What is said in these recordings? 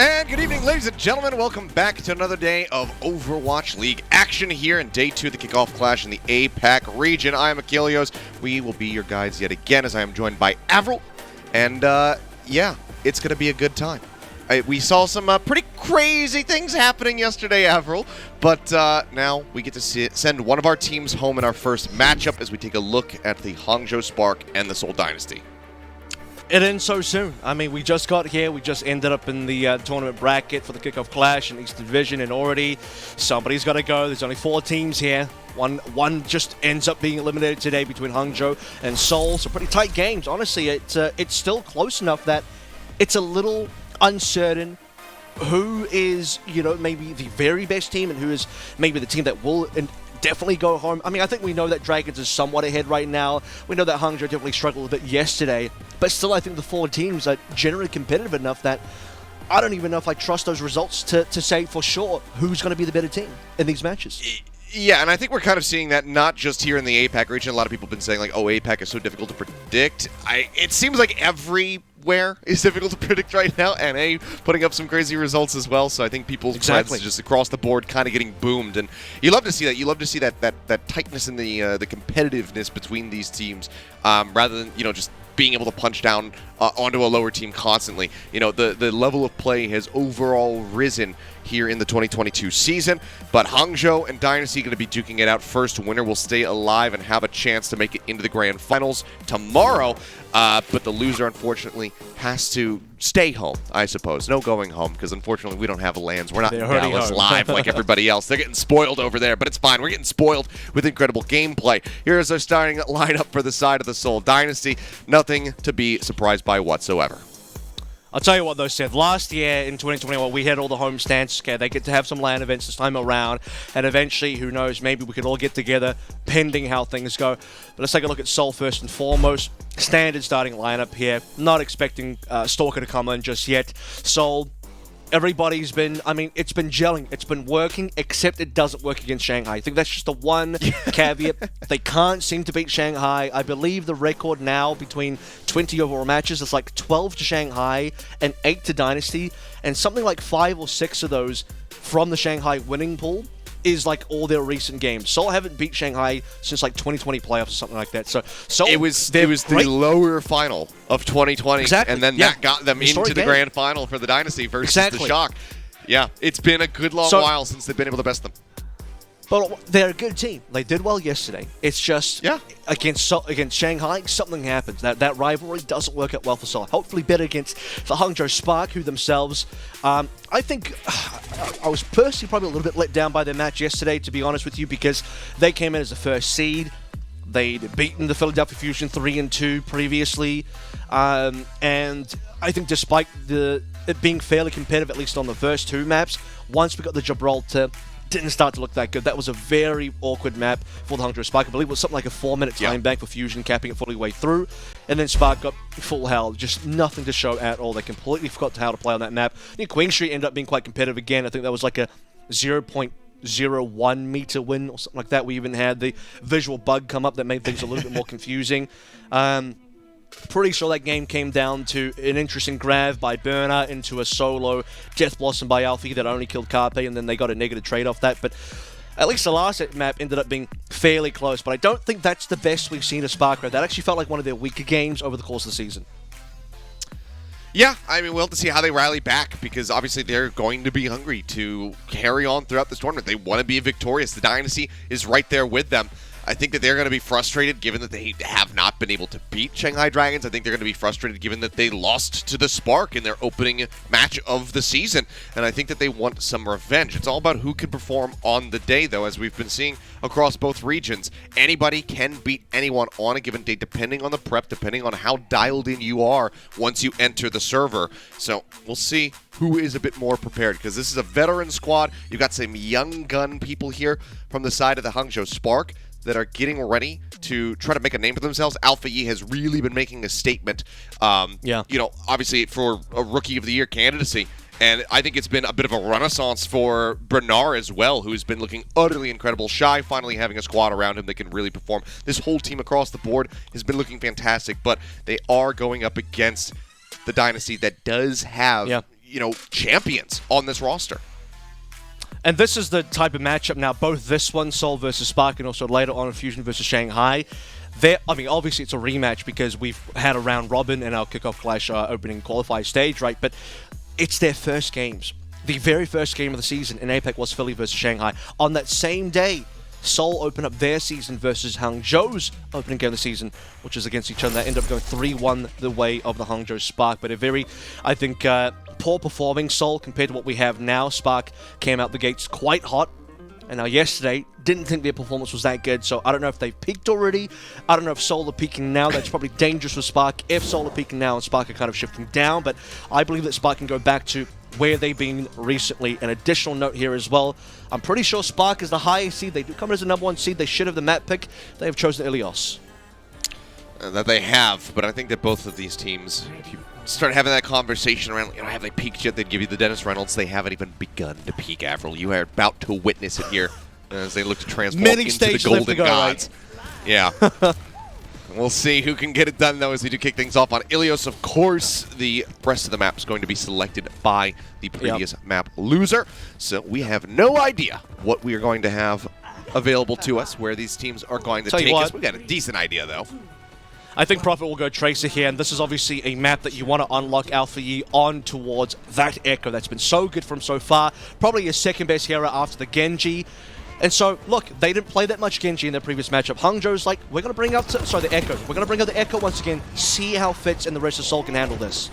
And good evening, ladies and gentlemen. Welcome back to another day of Overwatch League action here in day 2 of the Kickoff Clash in the APAC region. I am Achilles. We will be your guides yet again as I am joined by Avril. And, yeah, it's going to be a good time. We saw some pretty crazy things happening yesterday, Avril. But now we get to send one of our teams home in our first matchup as we take a look at the Hangzhou Spark and the Seoul Dynasty. It ends so soon. I mean, we just got here. We just ended up in the tournament bracket for the Kickoff Clash in Eastern Division, and already somebody's got to go. There's only 4 teams here. One just ends up being eliminated today between Hangzhou and Seoul. So pretty tight games. Honestly, it's still close enough that it's a little uncertain who is, maybe the very best team and who is maybe the team that will definitely go home. I mean, I think we know that Dragons is somewhat ahead right now. We know that Hangzhou definitely struggled a bit yesterday. But still, I think the 4 teams are generally competitive enough that I don't even know if I trust those results to say for sure who's going to be the better team in these matches. Yeah, and I think we're kind of seeing that not just here in the APAC region. A lot of people have been saying, like, oh, APAC is so difficult to predict. It seems like everywhere is difficult to predict right now. NA putting up some crazy results as well. So I think people's plans just across the board kind of getting boomed. And you love to see that. You love to see that tightness in the competitiveness between these teams rather than, just being able to punch down onto a lower team constantly. The level of play has overall risen here in the 2022 season, but Hangzhou and Dynasty going to be duking it out. First winner will stay alive and have a chance to make it into the grand finals tomorrow, but the loser unfortunately has to stay home, I suppose. No going home, because unfortunately we don't have lands. We're not in Dallas live like everybody else. They're getting spoiled over there, but it's fine. We're getting spoiled with incredible gameplay. Here's our starting lineup for the side of the Seoul Dynasty. Nothing to be surprised by whatsoever. I'll tell you what, though, Seth. Last year in 2021, we had all the home stands. Okay, they get to have some LAN events this time around, and eventually, who knows, maybe we could all get together, pending how things go. But let's take a look at Seoul first and foremost. Standard starting lineup here. Not expecting Stalker to come in just yet. Seoul, everybody's been, it's been gelling. It's been working, except it doesn't work against Shanghai. I think that's just the one caveat. They can't seem to beat Shanghai. I believe the record now between 20 overall matches is like 12 to Shanghai and 8 to Dynasty. And something like 5 or 6 of those from the Shanghai winning pool is like all their recent games. Seoul haven't beat Shanghai since like 2020 playoffs or something like that. So it was the lower final of 2020, and then that got them into the grand final for the Dynasty versus the Shock. Yeah, it's been a good long while since they've been able to best them. But they're a good team. They did well yesterday. It's just against Shanghai, something happens. That rivalry doesn't work out well for Seoul. Hopefully better against the Hangzhou Spark, who themselves, I think I was personally probably a little bit let down by their match yesterday, to be honest with you, because they came in as the first seed. They'd beaten the Philadelphia Fusion 3-2 previously. And I think despite it being fairly competitive, at least on the first 2 maps, once we got the Gibraltar, didn't start to look that good. That was a very awkward map for the Hangzhou Spark. I believe it was something like a 4-minute time bank for Fusion, capping it fully way through. And then Spark got full hell. Just nothing to show at all. They completely forgot how to play on that map. I think Queen Street ended up being quite competitive again. I think that was like a 0.01 meter win or something like that. We even had the visual bug come up that made things a little bit more confusing. Pretty sure that game came down to an interesting grab by Burner into a solo Death Blossom by Alfie that only killed Carpe, and then they got a negative trade off that. But at least the last map ended up being fairly close. But I don't think that's the best we've seen of Spark. That actually felt like one of their weaker games over the course of the season. Yeah, we'll have to see how they rally back, because obviously they're going to be hungry to carry on throughout this tournament. They want to be victorious. The Dynasty is right there with them. I think that they're going to be frustrated given that they have not been able to beat Shanghai Dragons. I think they're going to be frustrated given that they lost to the Spark in their opening match of the season. And I think that they want some revenge. It's all about who can perform on the day, though, as we've been seeing across both regions. Anybody can beat anyone on a given day, depending on the prep, depending on how dialed in you are once you enter the server. So we'll see who is a bit more prepared, because this is a veteran squad. You've got some young gun people here from the side of the Hangzhou Spark that are getting ready to try to make a name for themselves. Alpha Yi has really been making a statement, obviously for a Rookie of the Year candidacy. And I think it's been a bit of a renaissance for Bernard as well, who's been looking utterly incredible. Shy finally having a squad around him that can really perform. This whole team across the board has been looking fantastic, but they are going up against the Dynasty that does have champions on this roster. And this is the type of matchup now, both this one, Seoul versus Spark, and also later on Fusion versus Shanghai. Obviously it's a rematch because we've had a round robin in our Kickoff Clash opening qualifier stage, right? But it's their first games. The very first game of the season in APAC was Philly versus Shanghai. On that same day, Seoul opened up their season versus Hangzhou's opening game of the season, which is against each other. That ended up going 3-1 the way of the Hangzhou Spark. But a very, I think, poor performing Seoul compared to what we have now. Spark came out the gates quite hot. And now yesterday, didn't think their performance was that good, so I don't know if they've peaked already. I don't know if Seoul are peaking now. That's probably dangerous for Spark if Seoul are peaking now and Spark are kind of shifting down. But I believe that Spark can go back to where they've been recently. An additional note here as well. I'm pretty sure Spark is the highest seed. They do come in as the #1 seed. They should have the map pick. They have chosen Ilios. That they have, but I think that both of these teams, if you start having that conversation around, have they peaked yet? They'd give you the Dennis Reynolds. They haven't even begun to peak, Avril. You are about to witness it here as they look to transform into the Golden Gods. Right? Yeah. We'll see who can get it done, though, as we do kick things off on Ilios. Of course, the rest of the map is going to be selected by the previous map loser. So we have no idea what we are going to have available to us, where these teams are going to take us. We've got a decent idea, though. I think Prophet will go Tracer here, and this is obviously a map that you want to unlock Alpha Yi on towards that Echo that's been so good from so far. Probably your second best hero after the Genji. And so, look, they didn't play that much Genji in their previous matchup. Hangzhou's like, we're going to bring out the Echo. We're going to bring out the Echo once again, see how Fitz and the rest of Seoul can handle this.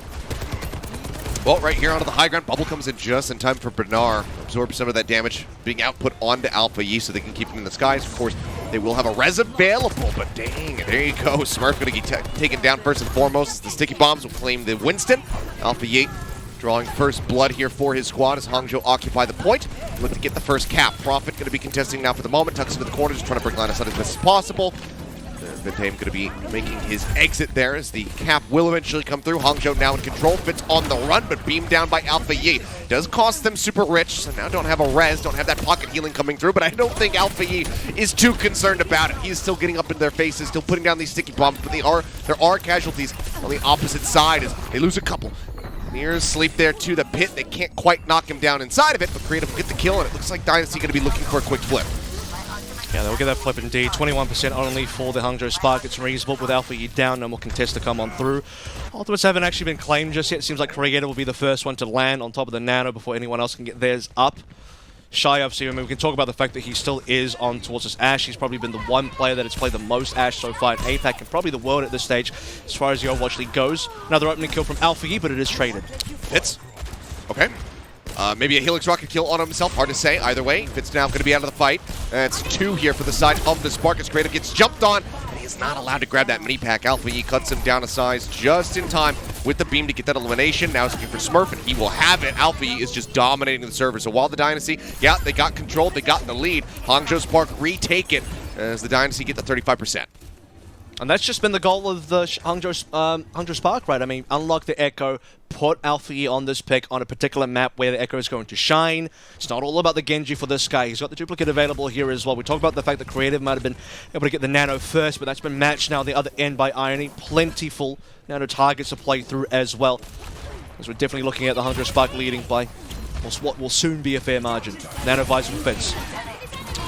Well, right here onto the high ground, Bubble comes in just in time for Bernard. Absorb some of that damage being output onto Alpha Yi so they can keep him in the skies. Of course, they will have a res available, but dang, there you go. Smurf going to get taken down first and foremost. The sticky bombs will claim the Winston. Alpha Yi drawing first blood here for his squad as Hangzhou occupy the point. Look to get the first cap. Prophet going to be contesting now for the moment. Tucks into the corner, just trying to bring line of sight as best as possible. Vintame going to be making his exit there as the cap will eventually come through. Hangzhou now in control. Fitz on the run, but beamed down by Alpha Yi. Does cost them super rich, so now don't have a res, don't have that pocket healing coming through, but I don't think Alpha Yi is too concerned about it. He's still getting up in their faces, still putting down these sticky bombs, but there are casualties on the opposite side as they lose a couple. Near sleep there to the pit. They can't quite knock him down inside of it, but Creative will get the kill, and it looks like Dynasty going to be looking for a quick flip. Yeah, they'll get that flip indeed. 21% only for the Hangzhou Spark. It's reasonable with Alpha Yi down. No more contest to come on through. Ultimates haven't actually been claimed just yet. It seems like Creative will be the first one to land on top of the Nano before anyone else can get theirs up. Shy, obviously, I mean, we can talk about the fact that he still is on towards this Ashe. He's probably been the one player that has played the most Ashe so far in APAC and probably the world at this stage as far as the Overwatch League goes. Another opening kill from Alpha Yi, but it is traded. Hits. Okay. Maybe a Helix Rocket kill on himself. Hard to say. Either way, Fitz now going to be out of the fight. It's 2 here for the side of the Spark as Creative gets jumped on. And he's not allowed to grab that mini pack. Alpha Yi cuts him down a size just in time with the beam to get that elimination. Now he's looking for Smurf, and he will have it. Alpha Yi is just dominating the server. So while the Dynasty, they got control. They got in the lead. Hangzhou Spark retake it as the Dynasty get the 35%. And that's just been the goal of the Hangzhou Spark, right? I mean, unlock the Echo, put Alpha Yi on this pick on a particular map where the Echo is going to shine. It's not all about the Genji for this guy. He's got the duplicate available here as well. We talked about the fact that Creative might have been able to get the Nano first, but that's been matched now the other end by Irony. Plentiful Nano targets to play through as well. As we're definitely looking at the Hangzhou Spark leading by what will soon be a fair margin. Nano Visor Fitz.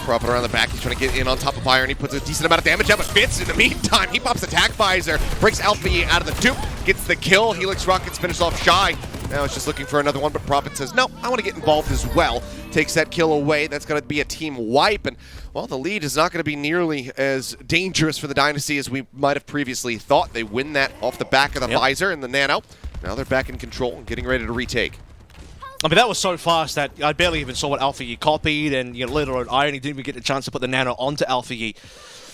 Prophet around the back, he's trying to get in on top of Irony, puts a decent amount of damage down, but Fitz in the meantime, he pops attack visor, breaks Alpha Yi out of the dupe, gets the kill. Helix Rockets finished off Shy. Now it's just looking for another one, but Prophet says, no, I want to get involved as well. Takes that kill away. That's going to be a team wipe, and, well, the lead is not going to be nearly as dangerous for the Dynasty as we might have previously thought. They win that off the back of the visor and the Nano. Now they're back in control and getting ready to retake. I mean, that was so fast that I barely even saw what Alpha Yi copied, and later on, Irony didn't even get the chance to put the Nano onto Alpha Yi.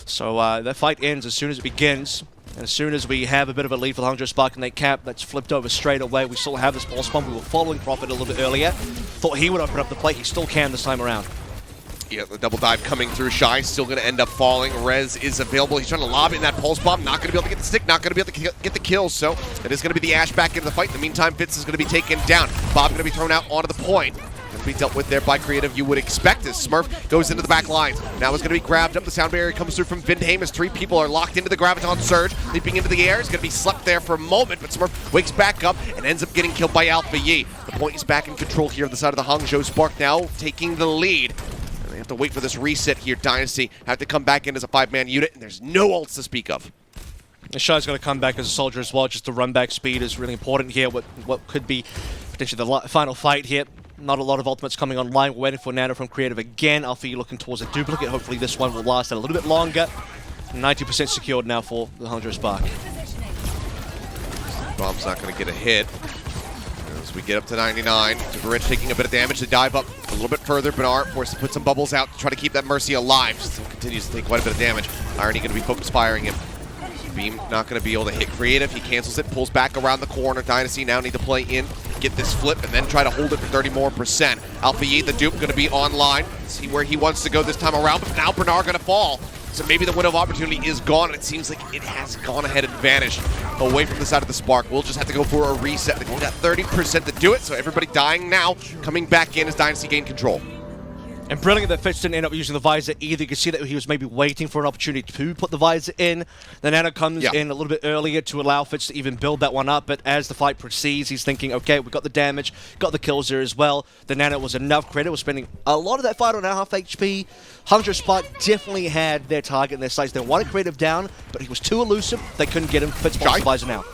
So that fight ends as soon as it begins, and as soon as we have a bit of a lead for the Hangzhou Spark and they cap, that's flipped over straight away. We still have this pulse bomb. We were following Prophet a little bit earlier. Thought he would open up the plate. He still can this time around. Yeah, the double dive coming through. Shy still going to end up falling. Rez is available. He's trying to lob in that pulse bomb. Not going to be able to get the stick. Not going to be able to get the kill. So it is going to be the Ashe back into the fight. In the meantime, Fitz is going to be taken down. Bob going to be thrown out onto the point. Going to be dealt with there by Creative, you would expect, as Smurf goes into the back lines. Now it's going to be grabbed up. The sound barrier comes through from Vindheim as 3 people are locked into the Graviton Surge. Leaping into the air. He's going to be slept there for a moment, but Smurf wakes back up and ends up getting killed by Alpha Yi. The point is back in control here on the side of the Hangzhou. Spark now taking the lead. And they have to wait for this reset here. Dynasty have to come back in as a 5-man unit, and there's no ults to speak of. And Shai's going to come back as a soldier as well. Just the run back speed is really important here. What could be potentially the final fight here. Not a lot of ultimates coming online. We're waiting for Nano from Creative again. Alpha Yi looking towards a duplicate. Hopefully this one will last a little bit longer. 90% secured now for the Hangzhou Spark. Bomb's not going to get a hit. As we get up to 99, Superrich taking a bit of damage to dive up a little bit further. Bernard forced to put some bubbles out to try to keep that Mercy alive. Still continues to take quite a bit of damage. Irony going to be focus firing him. Beam not going to be able to hit Creative. He cancels it, pulls back around the corner. Dynasty now need to play in, get this flip, and then try to hold it for 30 more %. Alpha Yi, the dupe, going to be online. See where he wants to go this time around, but now Bernard going to fall. So maybe the window of opportunity is gone, and it seems like it has gone ahead and vanished away from the side of the Spark. We'll just have to go for a reset. They've only got 30% to do it, so everybody dying now, coming back in as Dynasty gain control. And brilliant that Fitz didn't end up using the visor either. You can see that he was maybe waiting for an opportunity to put the visor in. The Nano comes in a little bit earlier to allow Fitz to even build that one up. But as the fight proceeds, he's thinking, okay, we got the damage, got the kills there as well. The Nano was enough. Creative was spending a lot of that fight on half HP. Hangzhou Spark definitely had their target in their sights. They wanted Creative down, but he was too elusive. They couldn't get him. Fitz pops the visor now.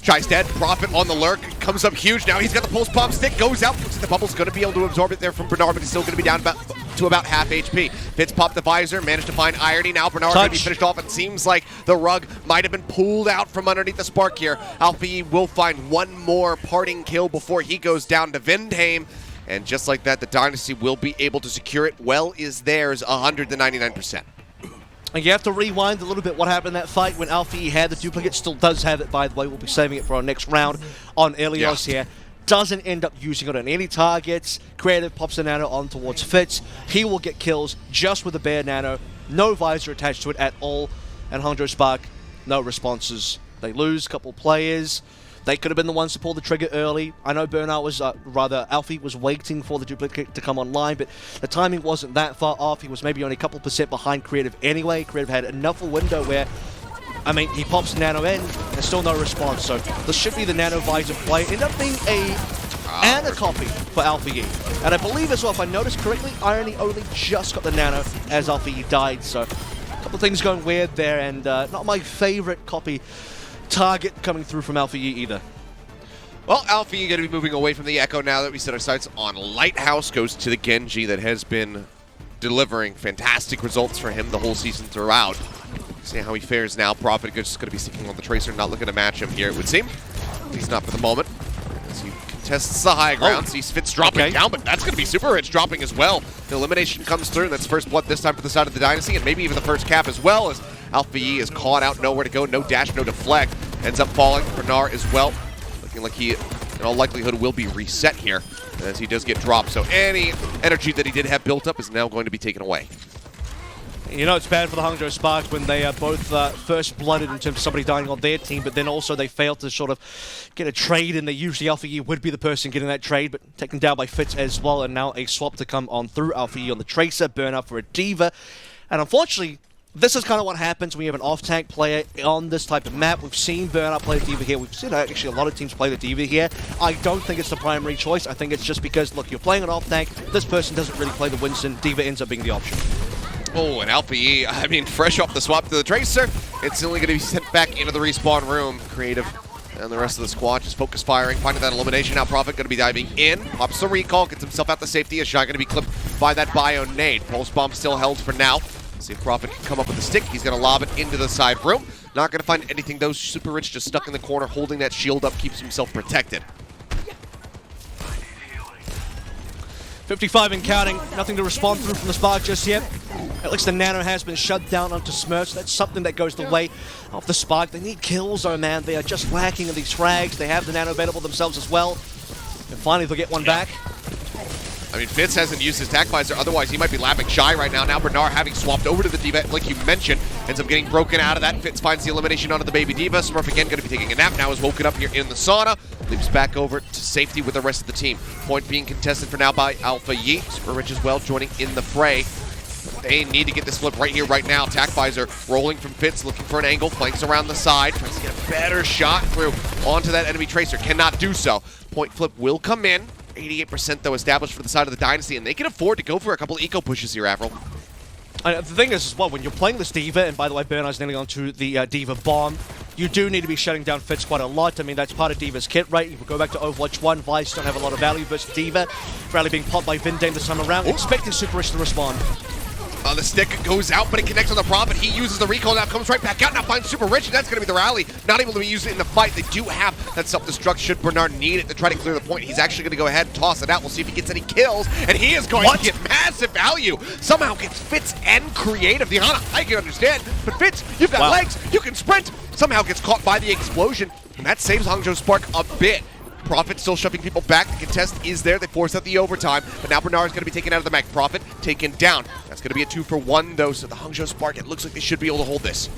Shai's dead. Prophet on the lurk. Comes up huge now. He's got the pulse bomb stick. Goes out. Looks like the bubble's going to be able to absorb it there from Bernard, but he's still going to be down to about half HP. Fitz popped the visor. Managed to find Irony. Now Bernard going to be finished off. It seems like the rug might have been pulled out from underneath the Spark here. Alpha Yi will find one more parting kill before he goes down to Vindheim. And just like that, the Dynasty will be able to secure it. Well is theirs, 199%. And you have to rewind a little bit what happened in that fight when Alpha Yi had the duplicate. Still does have it, by the way. We'll be saving it for our next round on Elios here. Doesn't end up using it on any targets. Creative pops the Nano on towards Fitz. He will get kills just with the bare Nano. No visor attached to it at all. And Hangzhou Spark, no responses. They lose a couple players. They could have been the ones to pull the trigger early. I know Burnout was, Alfie was waiting for the duplicate to come online, but the timing wasn't that far off. He was maybe only a couple % behind Creative anyway. Creative had enough of a window where, I mean, he pops Nano in, and still no response. So this should be the Nano Visor play. Ended up being and a copy for Alpha Yi. And I believe as well, if I noticed correctly, Irony only just got the Nano as Alpha Yi died. So a couple of things going weird there, and not my favorite copy target coming through from Alpha Yi either. Well, Alpha Yi going to be moving away from the Echo now that we set our sights on Lighthouse. Goes to the Genji that has been delivering fantastic results for him the whole season throughout. See how he fares now. Prophet just going to be sticking on the Tracer, not looking to match him here, it would seem. At least not for the moment. As he contests the high ground, sees Fitz dropping down, but that's going to be Superrich dropping as well. The elimination comes through, and that's first blood this time for the side of the Dynasty, and maybe even the first cap as well, as Alpha Yi is caught out, nowhere to go, no dash, no deflect. Ends up falling. Bernard as well. Looking like he, in all likelihood, will be reset here as he does get dropped. So any energy that he did have built up is now going to be taken away. You know, it's bad for the Hangzhou Sparks when they are both first-blooded in terms of somebody dying on their team, but then also they fail to sort of get a trade, and they usually Alpha Yi would be the person getting that trade, but taken down by Fitz as well, and now a swap to come on through Alpha Yi on the Tracer, burn up for a Diva. And unfortunately, this is kind of what happens when you have an off-tank player on this type of map. We've seen Burnout play the Diva here. We've seen actually a lot of teams play the Diva here. I don't think it's the primary choice. I think it's just because, look, you're playing an off-tank. This person doesn't really play the Winston. Diva ends up being the option. Oh, and Alpha Yi, I mean, fresh off the swap to the Tracer, it's only going to be sent back into the respawn room. Creative and the rest of the squad just focus firing, finding that elimination. Now Prophet going to be diving in, pops the recall, gets himself out to safety. A shot going to be clipped by that bio nade. Pulse bomb still held for now. See if Prophet can come up with a stick. He's going to lob it into the side room. Not going to find anything, though. Superrich just stuck in the corner, holding that shield up, keeps himself protected. 55 and counting. Nothing to respond through from the Spark just yet. At least the Nano has been shut down onto Smurfs. That's something that goes the way of the Spark. They need kills, though, man. They are just lacking in these frags. They have the Nano available themselves as well. And finally, they'll get one back. I mean, Fitz hasn't used his tac visor, otherwise he might be lapping Shy right now. Now Bernard having swapped over to the D.Va, like you mentioned, ends up getting broken out of that. Fitz finds the elimination onto the baby D.Va. Smurf again going to be taking a nap, now is woken up here in the sauna. Leaps back over to safety with the rest of the team. Point being contested for now by Alpha Yeet. Super Rich as well joining in the fray. They need to get this flip right here, right now. Tac visor rolling from Fitz, looking for an angle, flanks around the side, tries to get a better shot through onto that enemy tracer. Cannot do so. Point flip will come in. 88% though established for the side of the Dynasty, and they can afford to go for a couple eco pushes here, Avril. The thing is, as well, when you're playing this D.Va, and by the way, Bernard's nailing onto the D.Va bomb, you do need to be shutting down Fitz quite a lot. I mean, that's part of D.Va's kit, right? If we go back to Overwatch 1, Vice don't have a lot of value versus D.Va. Rally being popped by Vindane this time around, expecting Super Rich to respond. The stick goes out, but it connects on the Prophet. He uses the recall, now comes right back out, now finds Super Rich, and that's going to be the rally. Not able to be used in the fight. They do have that self-destruct should Bernard need it to try to clear the point. He's actually going to go ahead and toss it out. We'll see if he gets any kills, and he is going to get massive value. Somehow gets Fitz and Creative. The Hana, I can understand, but Fitz, you've got legs, you can sprint. Somehow gets caught by the explosion, and that saves Hangzhou Spark a bit. Prophet still shoving people back. The contest is there. They force out the overtime, but now Bernard is going to be taken out of the mech. Prophet taken down. That's going to be a 2-for-1 though, so the Hangzhou Spark, it looks like they should be able to hold this.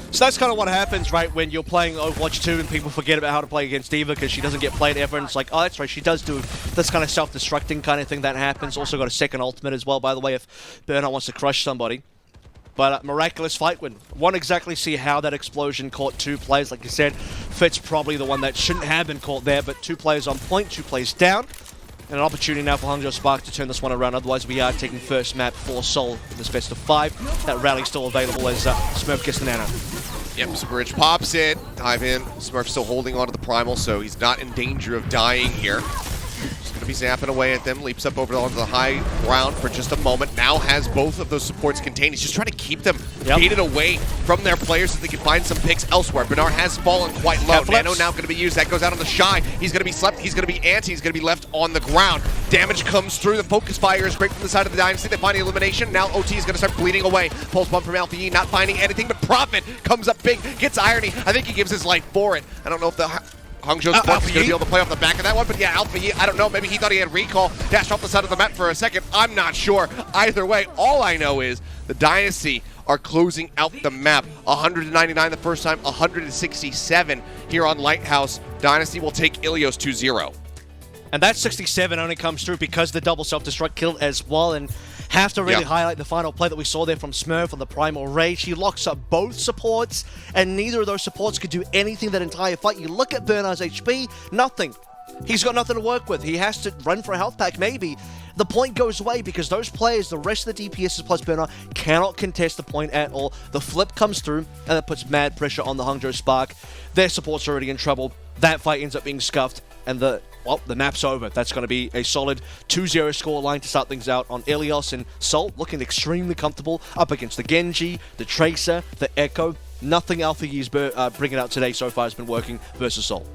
So that's kind of what happens, right, when you're playing Overwatch 2 and people forget about how to play against D.Va because she doesn't get played ever, and it's like, oh, that's right, she does do this kind of self-destructing kind of thing that happens. Also got a second ultimate as well, by the way, if Bernard wants to crush somebody. But miraculous fight win. Won't exactly see how that explosion caught two players. Like you said, Fitz probably the one that shouldn't have been caught there, but 2 players on point, 2 players down. And an opportunity now for Hangzhou Spark to turn this one around. Otherwise, we are taking first map for Seoul in this best of 5. That rally's still available as Smurf gets the nano. Yep, Super Rich pops in, dive in. Smurf still holding onto the primal, so he's not in danger of dying here. Just going to be zapping away at them. Leaps up over onto the high ground for just a moment. Now has both of those supports contained. He's just trying to keep them gated away from their players so they can find some picks elsewhere. Bernard has fallen quite low. Nano now going to be used. That goes out on the Shy. He's going to be slept. He's going to be anti. He's going to be left on the ground. Damage comes through. The focus fire is great from the side of the Dynasty. They find the elimination. Now OT is going to start bleeding away. Pulse bump from Alpha Yi, not finding anything, but Prophet comes up big, gets Irony. I think he gives his life for it. I don't know if the Hangzhou Spark is going to be able to play off the back of that one, but yeah, Alpha Yi, I don't know, maybe he thought he had recall, dashed off the side of the map for a second, I'm not sure. Either way, all I know is the Dynasty are closing out the map. 199 the first time, 167 here on Lighthouse. Dynasty will take Ilios 2-0. And that 67 only comes through because the double self-destruct killed as well, and have to really highlight the final play that we saw there from Smurf on the Primal Rage. He locks up both supports, and neither of those supports could do anything that entire fight. You look at Bernard's HP, nothing. He's got nothing to work with. He has to run for a health pack, maybe. The point goes away because those players, the rest of the DPSs plus Bernard, cannot contest the point at all. The flip comes through, and that puts mad pressure on the Hangzhou Spark. Their support's already in trouble. That fight ends up being scuffed, and the map's over. That's going to be a solid 2-0 score line to start things out on Ilios, and Seoul looking extremely comfortable up against the Genji, the Tracer, the Echo. Nothing Alpha Yi's bringing out today so far has been working versus Seoul.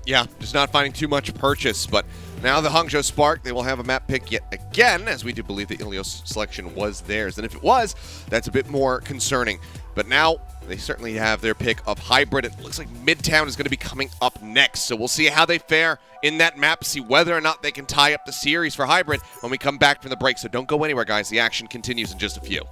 Yeah, just not finding too much purchase, but now the Hangzhou Spark, they will have a map pick yet again, as we do believe the Ilios selection was theirs. And if it was, that's a bit more concerning. But now, they certainly have their pick of Hybrid. It looks like Midtown is going to be coming up next, so we'll see how they fare in that map, see whether or not they can tie up the series for Hybrid when we come back from the break. So don't go anywhere, guys. The action continues in just a few.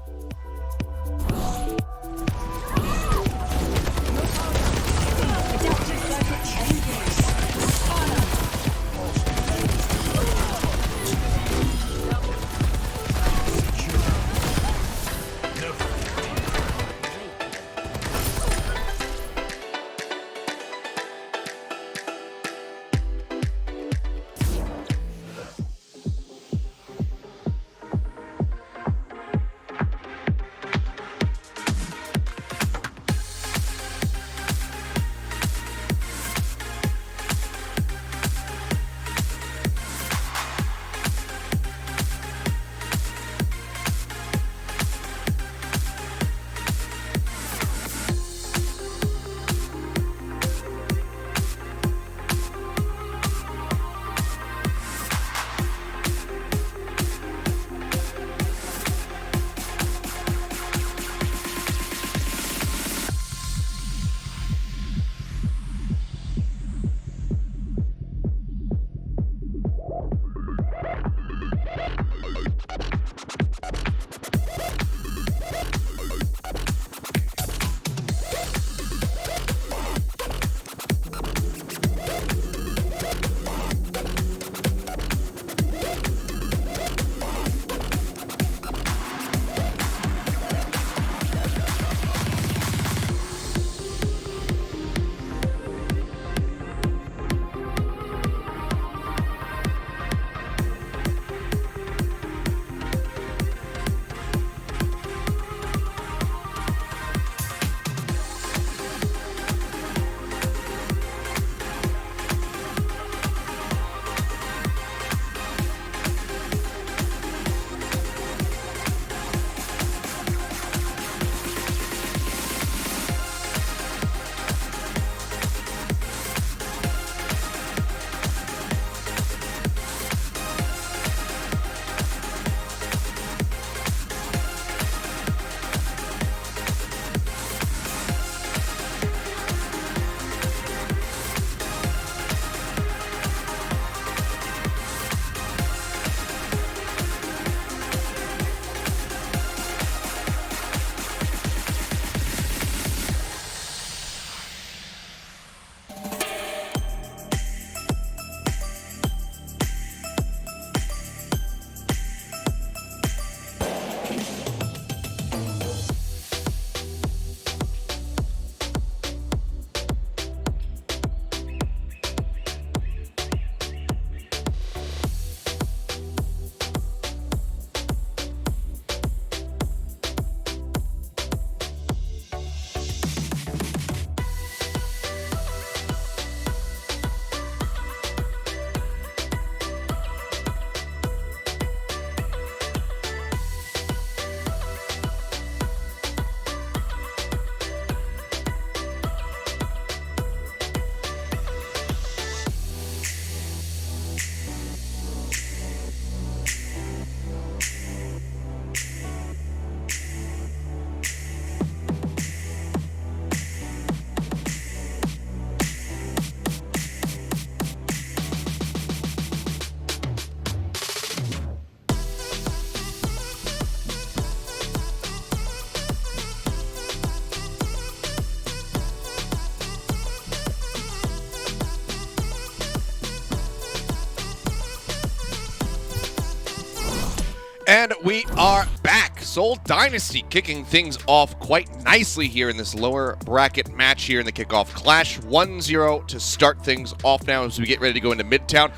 And we are back. Seoul Dynasty kicking things off quite nicely here in this lower bracket match here in the Kickoff Clash. 1-0 to start things off now as we get ready to go into Midtown.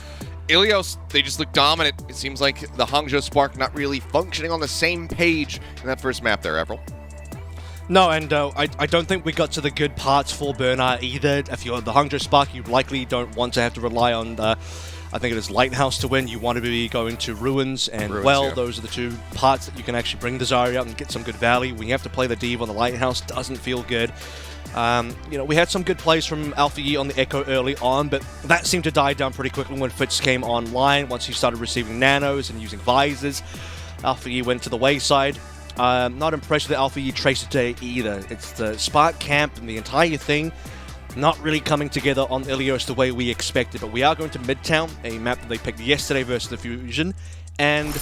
Ilios, they just look dominant. It seems like the Hangzhou Spark not really functioning on the same page in that first map there, Avril. No, and I don't think we got to the good parts for Bernard either. If you're the Hangzhou Spark, you likely don't want to have to rely on I think it is Lighthouse to win. You want to be going to Ruins and Well. Yeah. Those are the two parts that you can actually bring the Zarya out and get some good value. When you have to play the Div on the Lighthouse, doesn't feel good. We had some good plays from Alpha Yi on the Echo early on, but that seemed to die down pretty quickly when Fitz came online. Once he started receiving nanos and using visors, Alpha Yi went to the wayside. Not impressed with the Alpha Yi Tracer today either. It's the Spark camp and the entire thing not really coming together on Ilios the way we expected. But we are going to Midtown, a map that they picked yesterday versus the Fusion. And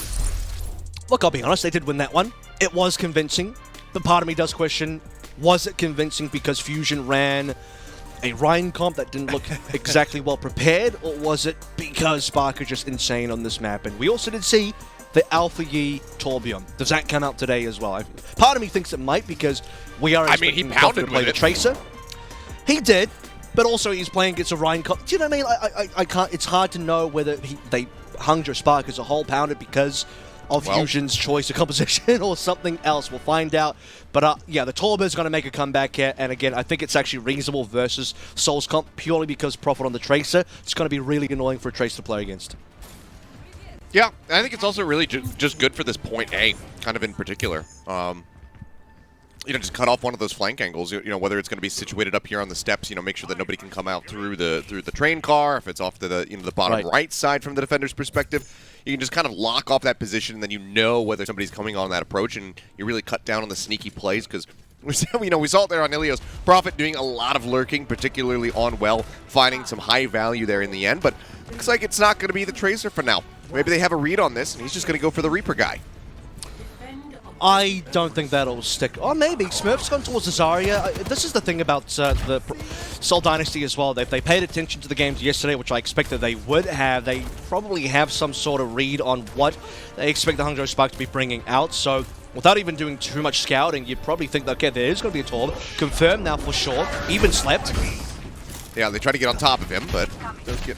look, I'll be honest, they did win that one. It was convincing, but part of me does question, was it convincing because Fusion ran a Ryan comp that didn't look exactly well prepared, or was it because Spark are just insane on this map? And we also did see the Alpha Yi Torbjorn. Does that come out today as well? Part of me thinks it might because we are expecting Goffin to play the Tracer. He did, but also he's playing against a Ryan comp. Do you know what I mean? I can't. It's hard to know whether they Hangzhou Spark as a whole pounded because of Fusion's choice of composition or something else. We'll find out. But yeah, the Torb is going to make a comeback here. And again, I think it's actually reasonable versus Seoul's comp purely because Profit on the Tracer. It's going to be really annoying for a Tracer to play against. Yeah, I think it's also really just good for this point A, kind of in particular. Just cut off one of those flank angles. Whether it's going to be situated up here on the steps. Make sure that nobody can come out through the train car. If it's off to the bottom right side from the defender's perspective, you can just kind of lock off that position, and then you know whether somebody's coming on that approach, and you really cut down on the sneaky plays because we saw it there on Ilios. Prophet doing a lot of lurking, particularly on Well, finding some high value there in the end, but looks like it's not going to be the Tracer for now. Maybe they have a read on this, and he's just going to go for the Reaper guy. I don't think that'll stick. Or maybe. Smurf's gone towards the Zarya. This is the thing about the Seoul Dynasty as well. If they paid attention to the games yesterday, which I expected they would have, they probably have some sort of read on what they expect the Hangzhou Spark to be bringing out. So without even doing too much scouting, you'd probably think, okay, there is going to be a Torb. Confirmed now for sure. Even slept. Yeah, they try to get on top of him, but does get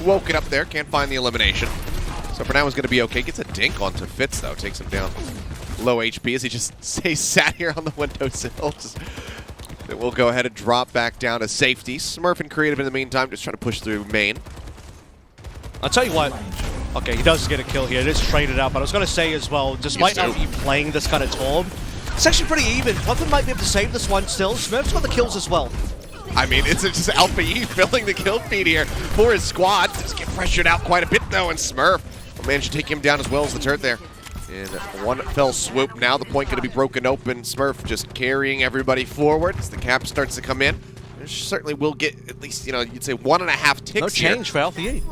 woken up there. Can't find the elimination. So for now, he's going to be okay. Gets a dink onto Fitz, though. Takes him down. Low HP as he just stays sat here on the windowsill. It will go ahead and drop back down to safety. Smurf and Creative in the meantime, just trying to push through main. I'll tell you what. Okay, he does get a kill here. It is traded out, but I was going to say as well, despite not even playing this kind of Torb, it's actually pretty even. Puffin might be able to save this one still. Smurf's got the kills as well. I mean, it's just Alpha Yi filling the kill feed here for his squad. Just get pressured out quite a bit, though, and Smurf will manage to take him down as well as the turret there. In one fell swoop now, the point going to be broken open. Smurf just carrying everybody forward as the cap starts to come in. There certainly will get at least, you'd say 1.5 ticks. No change for Alpha Yi.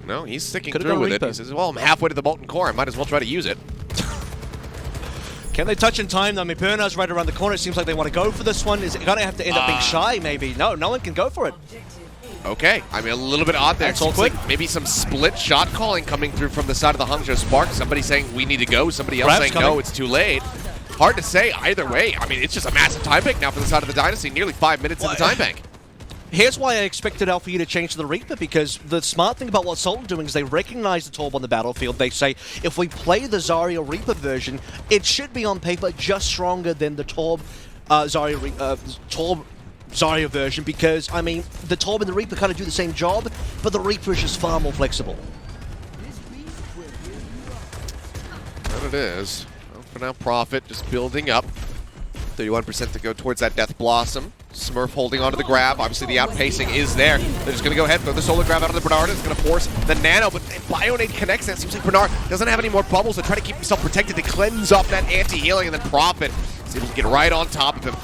No, he's sticking through with it. He says, well, I'm halfway to the molten core. I might as well try to use it. Can they touch in time? I mean, Bernard's right around the corner. It seems like they want to go for this one. Is it going to have to end up being shy, maybe? No one can go for it. Okay, I mean, a little bit odd there. It's like maybe some split shot calling coming through from the side of the Hangzhou Spark. Somebody saying, we need to go. Somebody else saying, no, it's too late. Hard to say either way. I mean, it's just a massive time bank now for the side of the Dynasty. Nearly 5 minutes in the time bank. Here's why I expected Alpha Yi to change to the Reaper, because the smart thing about what Seoul are doing is they recognize the Torb on the battlefield. They say, if we play the Zarya Reaper version, it should be on paper just stronger than the Torb Zarya version, because, I mean, the Torb and the Reaper kind of do the same job, but the Reaper is just far more flexible. That it is. Well, for now, Profit just building up. 31% to go towards that Death Blossom. Smurf holding onto the grab. Obviously, the outpacing is there. They're just going to go ahead, throw the Solar Grab out of the Bernard. It's going to force the Nano, but Bionade connects. That seems like Bernard doesn't have any more bubbles, so try to keep himself protected to cleanse off that anti-healing, and then Profit is able to get right on top of him.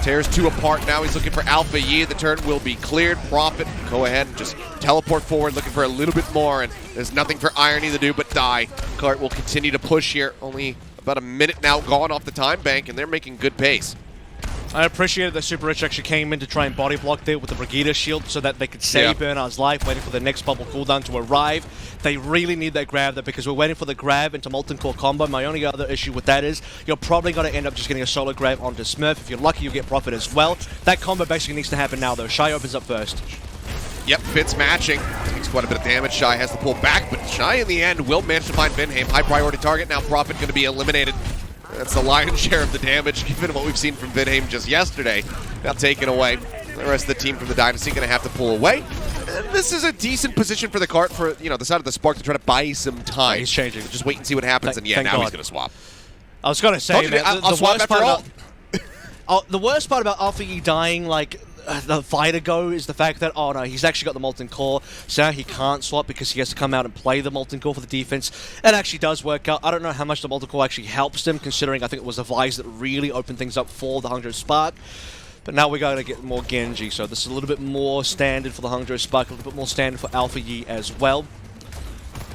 Tears two apart now. He's looking for Alpha Yi. The turn will be cleared. Profit, go ahead and just teleport forward, looking for a little bit more, and there's nothing for Irony to do but die. Cart will continue to push here. Only about a minute now gone off the time bank, and they're making good pace. I appreciated that Super Rich actually came in to try and body block there with the Brigitte shield so that they could save Bernard's life, waiting for the next bubble cooldown to arrive. They really need that grab there because we're waiting for the grab into Molten Core combo. My only other issue with that is you're probably going to end up just getting a solo grab onto Smurf. If you're lucky, you'll get Profit as well. That combo basically needs to happen now, though. Shy opens up first. Yep, Fitz matching. Takes quite a bit of damage. Shy has to pull back, but Shy in the end will manage to find Vinheim. High priority target. Now Profit going to be eliminated. That's the lion's share of the damage, given what we've seen from Vinheim just yesterday. Now taken away. The rest of the team from the Dynasty going to have to pull away. And this is a decent position for the cart for, the side of the Spark to try to buy some time. He's changing. Just wait and see what happens. And yeah, now he's going to swap. I was going to say, man, I'll swap after all. The worst part about Alpha Yi dying, like, the fighter go is the fact that, oh no, he's actually got the Molten Core, so now he can't swap because he has to come out and play the Molten Core for the defense. It actually does work out. I don't know how much the Molten Core actually helps him, considering I think it was the Visor that really opened things up for the Hangzhou Spark. But now we're going to get more Genji, so this is a little bit more standard for the Hangzhou Spark, a little bit more standard for Alpha Yi as well.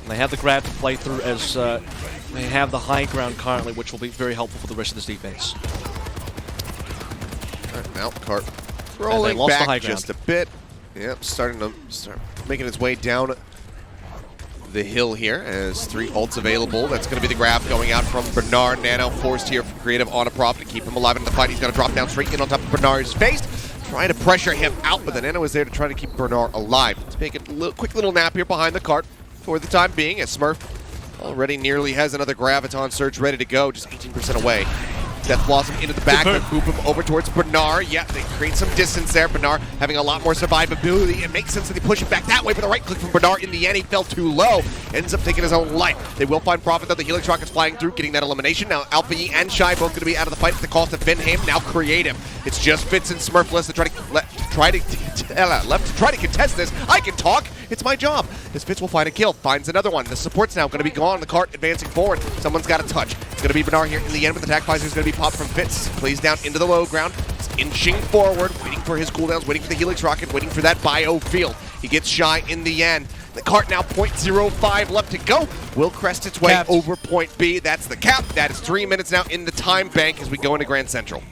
And they have the grab to play through as they have the high ground currently, which will be very helpful for the rest of this defense. Alright, now Cart rolling back just a bit. Yep, starting to making its way down the hill here as 3 ults available. That's going to be the grab going out from Bernard. Nano forced here from Creative on a Profit to keep him alive in the fight. He's going to drop down straight in on top of Bernard's face, trying to pressure him out, but the Nano is there to try to keep Bernard alive. Let's take a quick little nap here behind the cart for the time being, as Smurf already nearly has another Graviton Surge ready to go, just 18% away. Death Blossom into the back, but boop him over towards Bernard. Yeah, they create some distance there. Bernard having a lot more survivability. It makes sense that they push it back that way, but the right click from Bernard in the end, he fell too low. Ends up taking his own life. They will find Profit, though. The Helix Rocket's flying through, getting that elimination. Now Alpha Yi and Shy both going to be out of the fight at the cost of Vinheim. Now Creative. It's just Fitz and Smurfless to try to contest this. I can talk. It's my job. As Fitz will find a kill, finds another one. The support's now going to be gone. The cart advancing forward. Someone's got to touch. It's going to be Bernard here in the end, but the attack visor is going to be popped from Fitz. Plays down into the low ground. It's inching forward, waiting for his cooldowns, waiting for the Helix Rocket, waiting for that bio field. He gets Shy in the end. The cart now 0.05 left to go. Will crest its way over point B. That's the cap. That is 3 minutes now in the time bank as we go into Grand Central.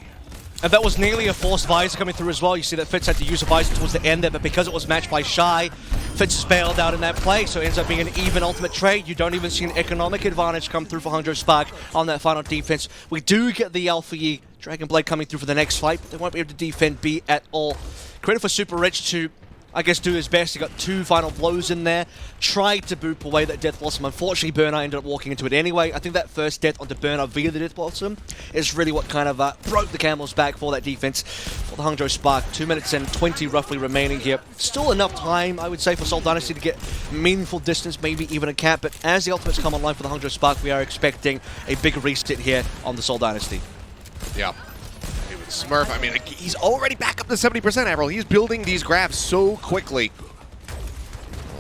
And that was nearly a forced Visor coming through as well. You see that Fitz had to use a Visor towards the end there, but because it was matched by Shy, Fitz is bailed out in that play, so it ends up being an even ultimate trade. You don't even see an economic advantage come through for Hangzhou Spark on that final defense. We do get the Alpha Yi Dragon Blade coming through for the next fight, but they won't be able to defend B at all. Credit for Super Rich to, I guess, do his best. He got 2 final blows in there. Tried to boop away that Death Blossom. Unfortunately, Bernard ended up walking into it anyway. I think that first death onto Bernard via the Death Blossom is really what kind of broke the camel's back for that defense for the Hangzhou Spark. 2 minutes and 20 roughly remaining here. Still enough time, I would say, for Seoul Dynasty to get meaningful distance, maybe even a cap. But as the ultimates come online for the Hangzhou Spark, we are expecting a big reset here on the Seoul Dynasty. Yeah. Smurf, I mean, he's already back up to 70%, Avril. He's building these grabs so quickly.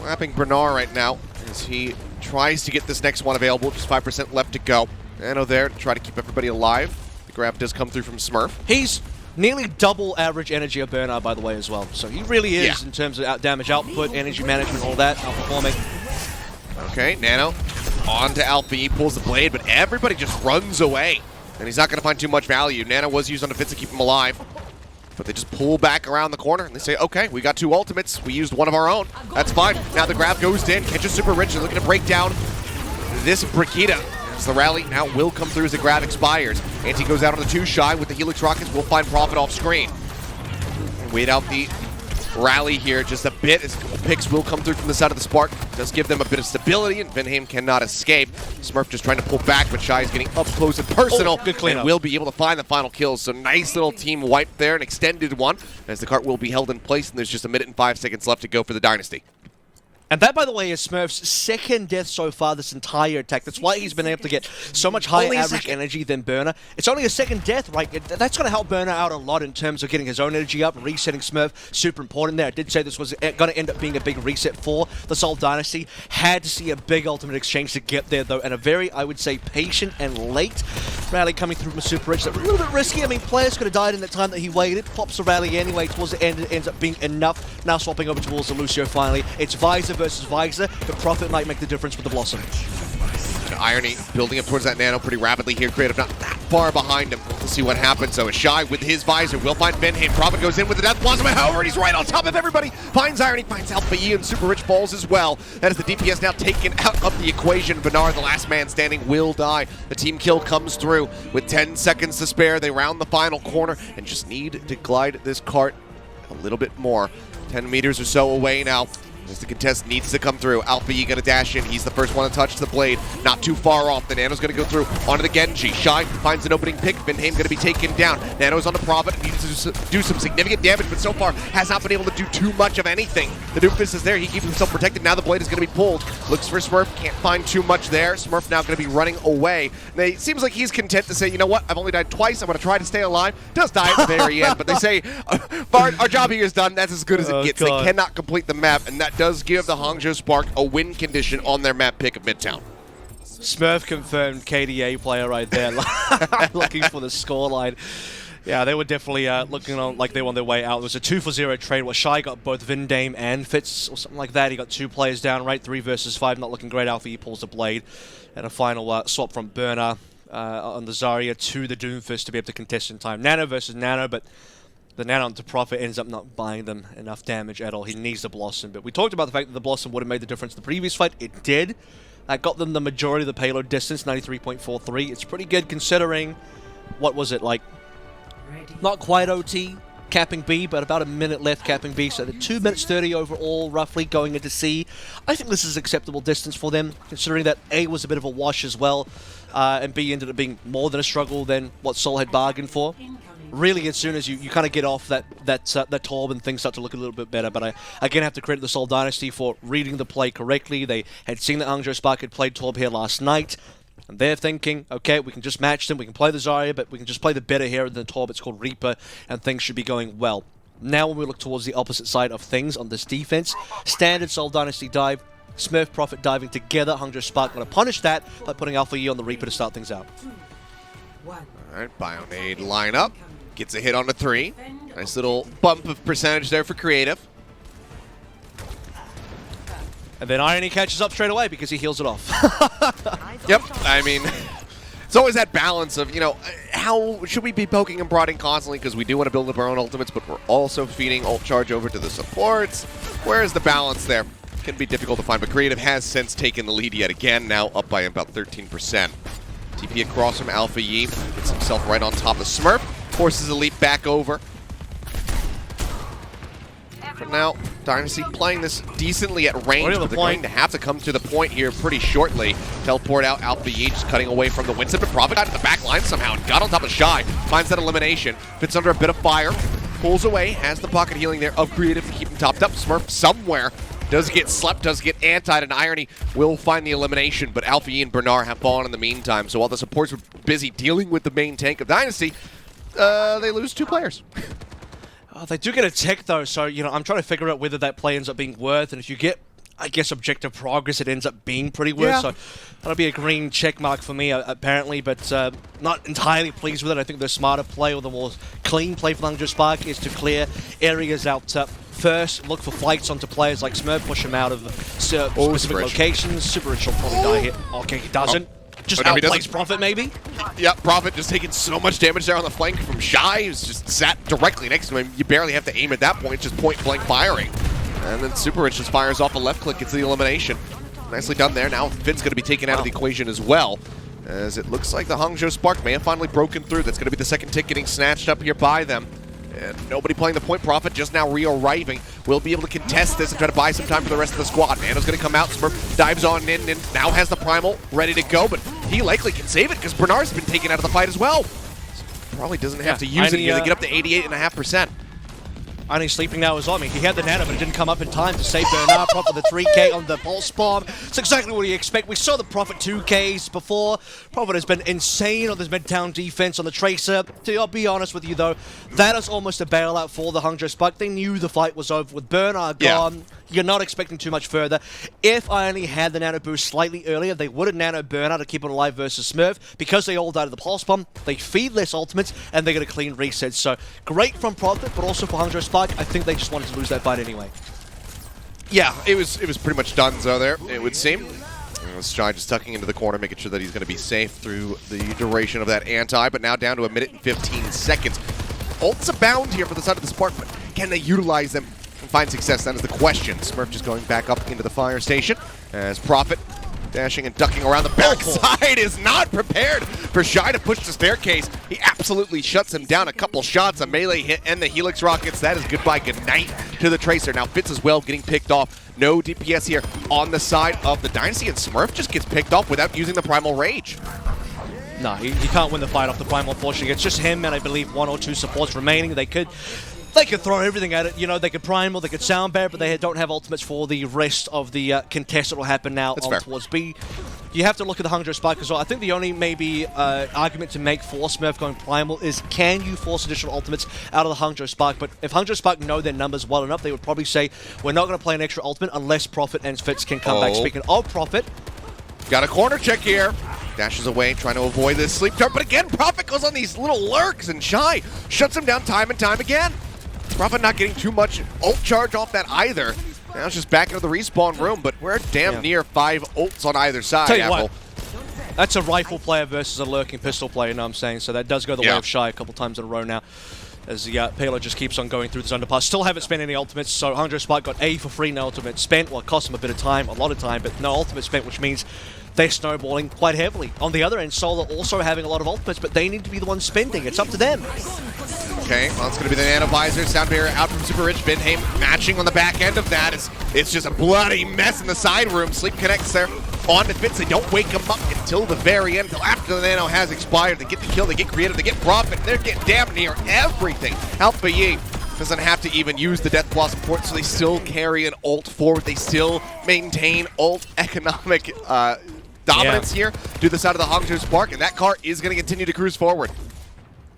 Lapping Bernard right now as he tries to get this next one available. Just 5% left to go. Nano there to try to keep everybody alive. The grab does come through from Smurf. He's nearly double average energy of Bernard, by the way, as well. So he really is in terms of damage output, energy management, all that, outperforming. Okay, Nano on to Alpha. He pulls the blade, but everybody just runs away. And he's not going to find too much value. Nano was used on the Fitz to keep him alive. But they just pull back around the corner and they say, okay, we got 2 ultimates. We used one of our own. That's fine. Now the grab goes in. Catches Super Rich. They're looking to break down this Brigitte. As the rally now will come through as the grab expires. Anti goes out on the 2 Shy with the Helix Rockets. We'll find Profit off screen. Wait out the rally here just a bit as a couple picks will come through from the side of the Spark. Does give them a bit of stability, and Vinheim cannot escape. Smurf just trying to pull back, but Shy is getting up close and personal. Good cleanup. And will be able to find the final kills. So nice little team wipe there, an extended one, as the cart will be held in place, and there's just 1 minute and 5 seconds left to go for the Dynasty. And that, by the way, is Smurf's 2nd death so far this entire attack. That's why he's been able to get so much higher average energy than Burner. It's only a 2nd death, right? That's going to help Burner out a lot in terms of getting his own energy up, resetting Smurf. Super important there. I did say this was going to end up being a big reset for the Seoul Dynasty. Had to see a big ultimate exchange to get there, though, and a very, I would say, patient and late rally coming through from Super Rich. A little bit risky. I mean, players could have died in the time that he waited. Pops the rally anyway. Towards the end, it ends up being enough. Now swapping over towards the Lucio finally. It's Visor versus Visor. The Profit might make the difference with the Blossom. Irony building up towards that Nano pretty rapidly here. Creative not that far behind him. We'll see what happens, though. Shy with his visor will find Benheim. Prophet goes in with the Death Blossom, however, he's right on top of everybody. Finds Irony, finds Alpha E, and Super Rich falls as well. That is the DPS now taken out of the equation. Bernard, the last man standing, will die. The team kill comes through with 10 seconds to spare. They round the final corner and just need to glide this cart a little bit more. 10 meters or so away now. As the contest needs to come through. Alpha E gonna dash in. He's the first one to touch the blade. Not too far off. The Nano's gonna go through onto the Genji. Shy finds an opening pick. Benheim gonna be taken down. Nano's on the Prophet. Needs to do some significant damage, but so far has not been able to do too much of anything. The Doofus is there. He keeps himself protected. Now the blade is gonna be pulled. Looks for Smurf. Can't find too much there. Smurf now gonna be running away. And it seems like he's content to say, you know what? I've only died twice. I'm gonna try to stay alive. Does die at the very end, but they say, our job here is done. That's as good as it gets. God. They cannot complete the map, and that does give the Hangzhou Spark a win condition on their map pick of Midtown. Smurf confirmed KDA player right there, looking for the scoreline. Yeah, they were definitely looking on like they were on their way out. It was a 2-for-0 trade where Shy got both Vindame and Fitz or something like that. He got 2 players down, right? 3 versus 5, not looking great. Alpha E pulls the blade. And a final swap from Burner on the Zarya to the Doomfist to be able to contest in time. Nano versus Nano, but the Nano onto Prophet ends up not buying them enough damage at all. He needs the Blossom, but we talked about the fact that the Blossom would have made the difference in the previous fight. It did. That got them the majority of the payload distance, 93.43. It's pretty good considering, what was it, like, not quite OT, capping B, but about a minute left capping B, so the 2 minutes 30 overall, roughly, going into C. I think this is acceptable distance for them, considering that A was a bit of a wash as well, and B ended up being more than a struggle than what Seoul had bargained for. Really, as soon as you kind of get off that torb and things start to look a little bit better. But I again have to credit the Seoul Dynasty for reading the play correctly. They had seen that Hangzhou Spark had played torb here last night, and they're thinking, okay, we can just match them, we can play the Zarya, but we can just play the better here than the torb. It's called Reaper, and things should be going well. Now when we look towards the opposite side of things on this defense, standard Seoul Dynasty dive, Smurf Prophet diving together. Hangzhou Spark going to punish that by putting Alpha E on the Reaper to start things out. Alright, Bionade line up. Gets a hit on the 3. Nice little bump of percentage there for Creative. And then Irony catches up straight away because he heals it off. Yep, I mean, it's always that balance of, you know, how should we be poking and prodding constantly because we do want to build up our own ultimates, but we're also feeding ult charge over to the supports. Where is the balance there? Can be difficult to find, but Creative has since taken the lead yet again, now up by about 13%. TP across from Alpha Yi, gets himself right on top of Smurf. Forces a leap back over. For now, Dynasty playing this decently at range, but they're going to have to come to the point here pretty shortly. Teleport out, Alpha Yi just cutting away from the Winston, but Prophet got in the back line somehow and got on top of Shy. Finds that elimination, fits under a bit of fire, pulls away, has the pocket healing there of Creative to keep him topped up. Smurf somewhere does get slept, does get antied, and Irony will find the elimination, but Alpha Yi and Bernard have fallen in the meantime. So while the supports were busy dealing with the main tank of Dynasty, they lose 2 players. They do get a tech though, so you know I'm trying to figure out whether that play ends up being worth, and if you get, I guess, objective progress, it ends up being pretty worth. Yeah. So that'll be a green check mark for me apparently, but not entirely pleased with it. I think the smarter play or the more clean play for Hangzhou Spark is to clear areas out first, look for flights onto players like Smurf, push them out of specific locations. Super Rich will probably die here. Okay, he doesn't. Just outplays Prophet, maybe? Yeah, Prophet just taking so much damage there on the flank from Shy, who's just sat directly next to him. You barely have to aim at that point, just point-blank firing. And then Super Rich just fires off a left click, gets the elimination. Nicely done there. Now Finn's going to be taken out of the equation as well, as it looks like the Hangzhou Spark may have finally broken through. That's going to be the second tick getting snatched up here by them. And nobody playing the point. Prophet just now re-arriving. Will be able to contest this and try to buy some time for the rest of the squad. Nano's going to come out. Smurf dives on in and now has the Primal ready to go, but he likely can save it because Bernard's been taken out of the fight as well. So probably doesn't have to use it to get up to 88.5%. Only sleeping now is on me. He had the Nano, but it didn't come up in time to save Bernard. Prophet with the 3K on the Pulse Bomb. It's exactly what you expect. We saw the Prophet 2Ks before. Prophet has been insane on this Midtown defense on the Tracer. To be honest with you, though, that is almost a bailout for the Hangzhou Spark. They knew the fight was over with Bernard gone. Yeah. You're not expecting too much further. If I only had the Nano boost slightly earlier, they would have Nano Bernard to keep it alive versus Smurf. Because they all died of the Pulse Bomb, they feed less ultimates, and they get a clean reset. So, great from Prophet, but also for Hangzhou Spark. I think they just wanted to lose that fight anyway. Yeah, it was pretty much done, so there, it would seem. Shy just tucking into the corner, making sure that he's going to be safe through the duration of that anti, but now down to 1 minute and 15 seconds. Ults abound here for the side of the Spark, but can they utilize them and find success? That is the question. Smurf just going back up into the fire station as Prophet dashing and ducking around the backside is not prepared for Shy to push the staircase. He absolutely shuts him down. A couple shots, a melee hit, and the Helix Rockets. That is goodbye, good night to the Tracer. Now Fitz as well getting picked off. No DPS here on the side of the Dynasty, and Smurf just gets picked off without using the Primal Rage. No, he can't win the fight off the Primal, unfortunately. It's just him and I believe 1 or 2 supports remaining. They could throw everything at it. You know, they could Primal, they could Sound Bear, but they don't have ultimates for the rest of the contest that will happen now towards B. You have to look at the Hangzhou Spark as well. I think the only maybe argument to make for Smurf going Primal is, can you force additional ultimates out of the Hangzhou Spark? But if Hangzhou Spark know their numbers well enough, they would probably say, we're not going to play an extra ultimate unless Prophet and Fitz can come back. Speaking of Prophet, got a corner check here. Dashes away, trying to avoid this sleep dart, but again, Prophet goes on these little lurks, and Shy shuts him down time and time again. Prophet not getting too much ult charge off that either. Now it's just back into the respawn room, but we're damn near 5 ults on either side, Tell you Apple. What, that's a rifle player versus a lurking pistol player, you know what I'm saying? So that does go the way of Shy a couple times in a row now, as the payload just keeps on going through this underpass. Still haven't spent any ultimates, so Hangzhou Spark got A for free, no ultimate spent. Well, it cost him a bit of time, a lot of time, but no ultimate spent, which means they're snowballing quite heavily. On the other end, Seoul are also having a lot of ultimates, but they need to be the ones spending. It's up to them. Okay, well, it's going to be the Nano Visor. Sound Barrier out from Super Rich. Vinheim matching on the back end of that. It's just a bloody mess in the side room. Sleep connects there on the Fitz. They don't wake him up until the very end, until after the Nano has expired. They get the kill, they get creative, they get Profit. They're getting damn near everything. Alpha Yi doesn't have to even use the Death Blossom port, so they still carry an ult forward. They still maintain ult economic dominance here to the side of the Hangzhou Spark, and that car is going to continue to cruise forward.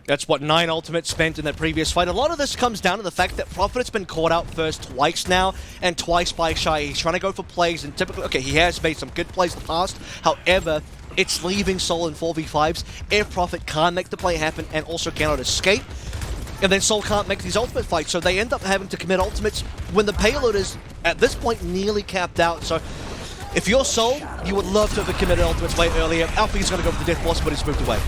That's what 9 ultimates spent in that previous fight. A lot of this comes down to the fact that Prophet's been caught out first twice now, and twice by Shy. He's trying to go for plays, and typically, okay, he has made some good plays in the past. However, it's leaving Seoul in 4v5s if Prophet can't make the play happen and also cannot escape. And then Seoul can't make these ultimate fights, so they end up having to commit ultimates when the payload is, at this point, nearly capped out. So if you're Seoul, you would love to have committed ultimates way earlier. Alpha is going to go for the Death Blossom, but he's moved away.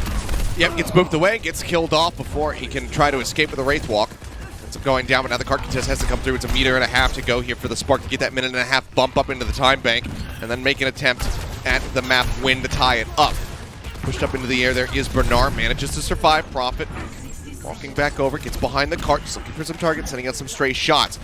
Yep, gets moved away, gets killed off before he can try to escape with a Wraith Walk. Ends up going down, but now the card contest has to come through. It's 1.5 meters to go here for the Spark to get that 1.5 minutes bump up into the time bank, and then make an attempt at the map win to tie it up. Pushed up into the air, there is Bernard, manages to survive. Prophet walking back over, gets behind the cart, just looking for some targets, sending out some stray shots.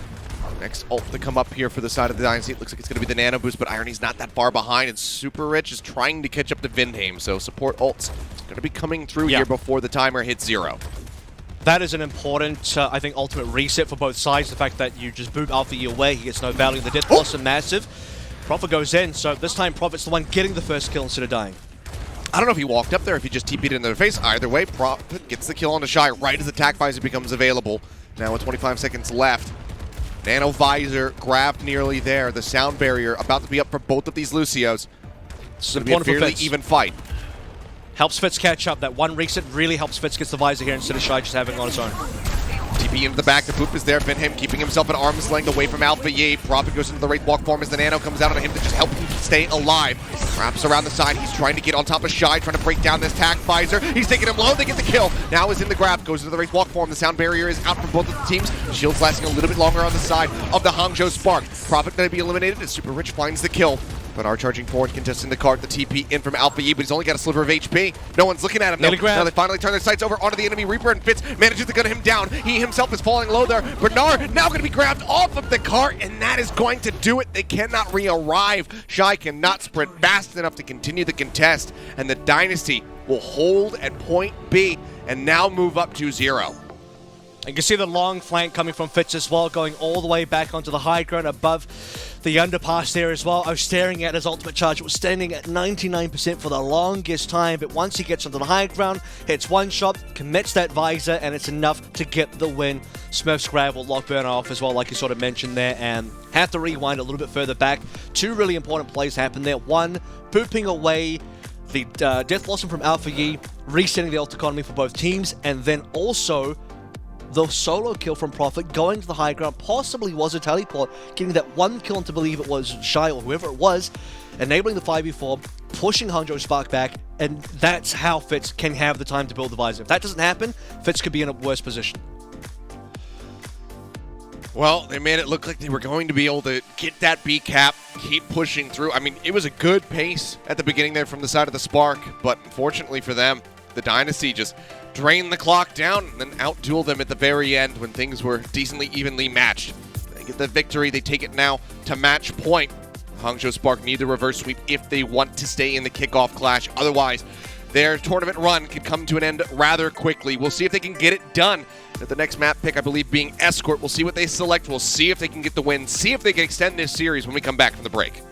Next ult to come up here for the side of the Dynasty. It looks like it's going to be the Nano Boost, but Irony's not that far behind, and Super Rich is trying to catch up to Vinheim, so support ults going to be coming through here before the timer hits 0. That is an important, I think, ultimate reset for both sides. The fact that you just boot Alpha E away, he gets no value. The Death Blossom massive. Prophet goes in, so this time Prophet's the one getting the first kill instead of dying. I don't know if he walked up there, if he just TP'd in their face. Either way, Prophet gets the kill on the Shy right as the attack visor becomes available. Now with 25 seconds left. Nano Visor grabbed nearly there. The Sound Barrier about to be up for both of these Lucios. It's going to be a fairly even fight. Helps Fitz catch up. That one reset really helps Fitz get the Visor here instead of Shy just having it on his own. TP into the back. The poop is there. Vinheim keeping himself at arm's length away from Alpha Yi. Prophet goes into the Wraith Walk form as the Nano comes out on him to just help him stay alive. Wraps around the side. He's trying to get on top of Shy, trying to break down this attack visor. He's taking him low. They get the kill. Now is in the grab. Goes into the Wraith Walk form. The Sound Barrier is out from both of the teams. Shield's lasting a little bit longer on the side of the Hangzhou Spark. Prophet going to be eliminated as Super Rich finds the kill. But are charging forward, contesting the cart, the TP in from Alpha Yi, but he's only got a sliver of HP. No one's looking at him. Now they finally turn their sights over onto the enemy Reaper, and Fitz manages to gun him down. He himself is falling low there. Bernard now going to be grabbed off of the cart, and that is going to do it. They cannot re-arrive. Shy cannot sprint fast enough to continue the contest, and the Dynasty will hold at point B and now move up to 0. You can see the long flank coming from Fitz as well, going all the way back onto the high ground above the underpass there as well. I was staring at his ultimate charge. It was standing at 99% for the longest time, but once he gets onto the high ground, hits one shot, commits that visor, and it's enough to get the win. Smurf's grab will lock Burner off as well, like you sort of mentioned there, and have to rewind a little bit further back. 2 really important plays happen there. One, pooping away the Death Blossom from Alpha Yi, resetting the ult economy for both teams, and then also the solo kill from Prophet, going to the high ground, possibly was a teleport, getting that one kill to believe it was Shy or whoever it was, enabling the 5v4, pushing Hangzhou Spark back, and that's how Fitz can have the time to build the visor. If that doesn't happen, Fitz could be in a worse position. Well, they made it look like they were going to be able to get that B cap, keep pushing through. I mean, it was a good pace at the beginning there from the side of the Spark, but unfortunately for them, the Dynasty just drained the clock down and then outdueled them at the very end when things were decently evenly matched. They get the victory. They take it now to match point. Hangzhou Spark need the reverse sweep if they want to stay in the kickoff clash. Otherwise, their tournament run could come to an end rather quickly. We'll see if they can get it done at the next map pick, I believe, being Escort. We'll see what they select. We'll see if they can get the win. See if they can extend this series when we come back from the break.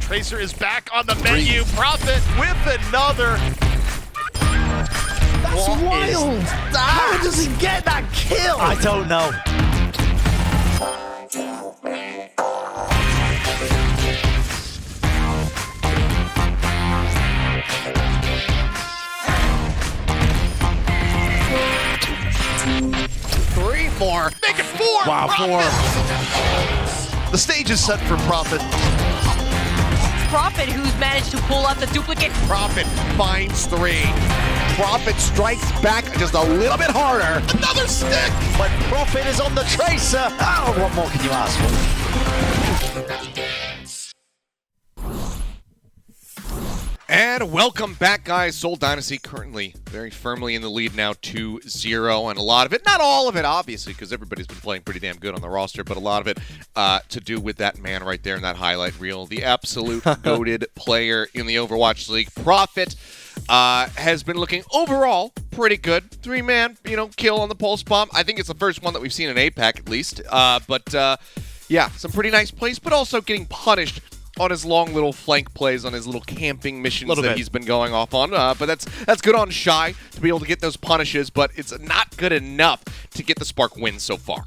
Tracer is back on the menu. Prophet with another. That's wild! How does he get that kill? I don't know. Three more. Make it four. Wow, The stage is set for Prophet. Prophet, who's managed to pull out the duplicate. Prophet finds three. Prophet strikes back just a little bit harder. Another stick. But Prophet is on the tracer. Oh, what more can you ask for? And welcome back, guys. Seoul Dynasty currently very firmly in the lead now, 2-0, and a lot of it, not all of it, obviously, because everybody's been playing pretty damn good on the roster, but a lot of it to do with that man right there in that highlight reel, the absolute goated player in the Overwatch League. Prophet has been looking overall pretty good. Three-man, kill on the pulse bomb. I think it's the first one that we've seen in APAC, at least. Yeah, some pretty nice plays, but also getting punished on his long little flank plays, on his little camping missions that he's been going off on. But that's good on Shy to be able to get those punishes, but it's not good enough to get the Spark win so far.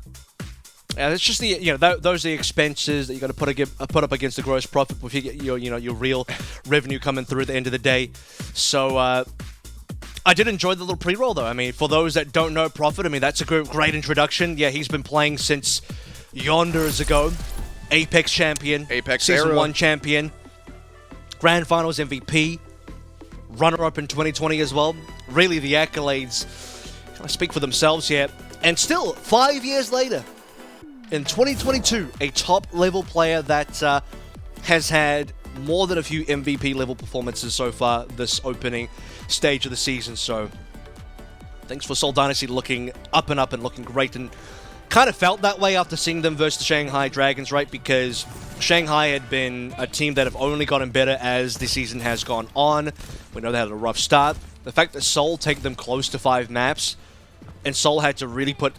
Yeah, it's just those are the expenses that you got to put up against the gross profit before you get your real revenue coming through at the end of the day. So I did enjoy the little pre-roll though. I mean, for those that don't know Prophet, I mean that's a great introduction. Yeah, he's been playing since yonders ago. Apex champion, Season 1 champion, Grand Finals MVP, runner-up in 2020 as well. Really, the accolades kind of speak for themselves here. And still, 5 years later, in 2022, a top-level player that has had more than a few MVP-level performances so far this opening stage of the season. So, thanks for Seoul Dynasty looking up and looking great. And kind of felt that way after seeing them versus the Shanghai Dragons, right? Because Shanghai had been a team that have only gotten better as the season has gone on. We know they had a rough start. The fact that Seoul take them close to 5 maps, and Seoul had to really put,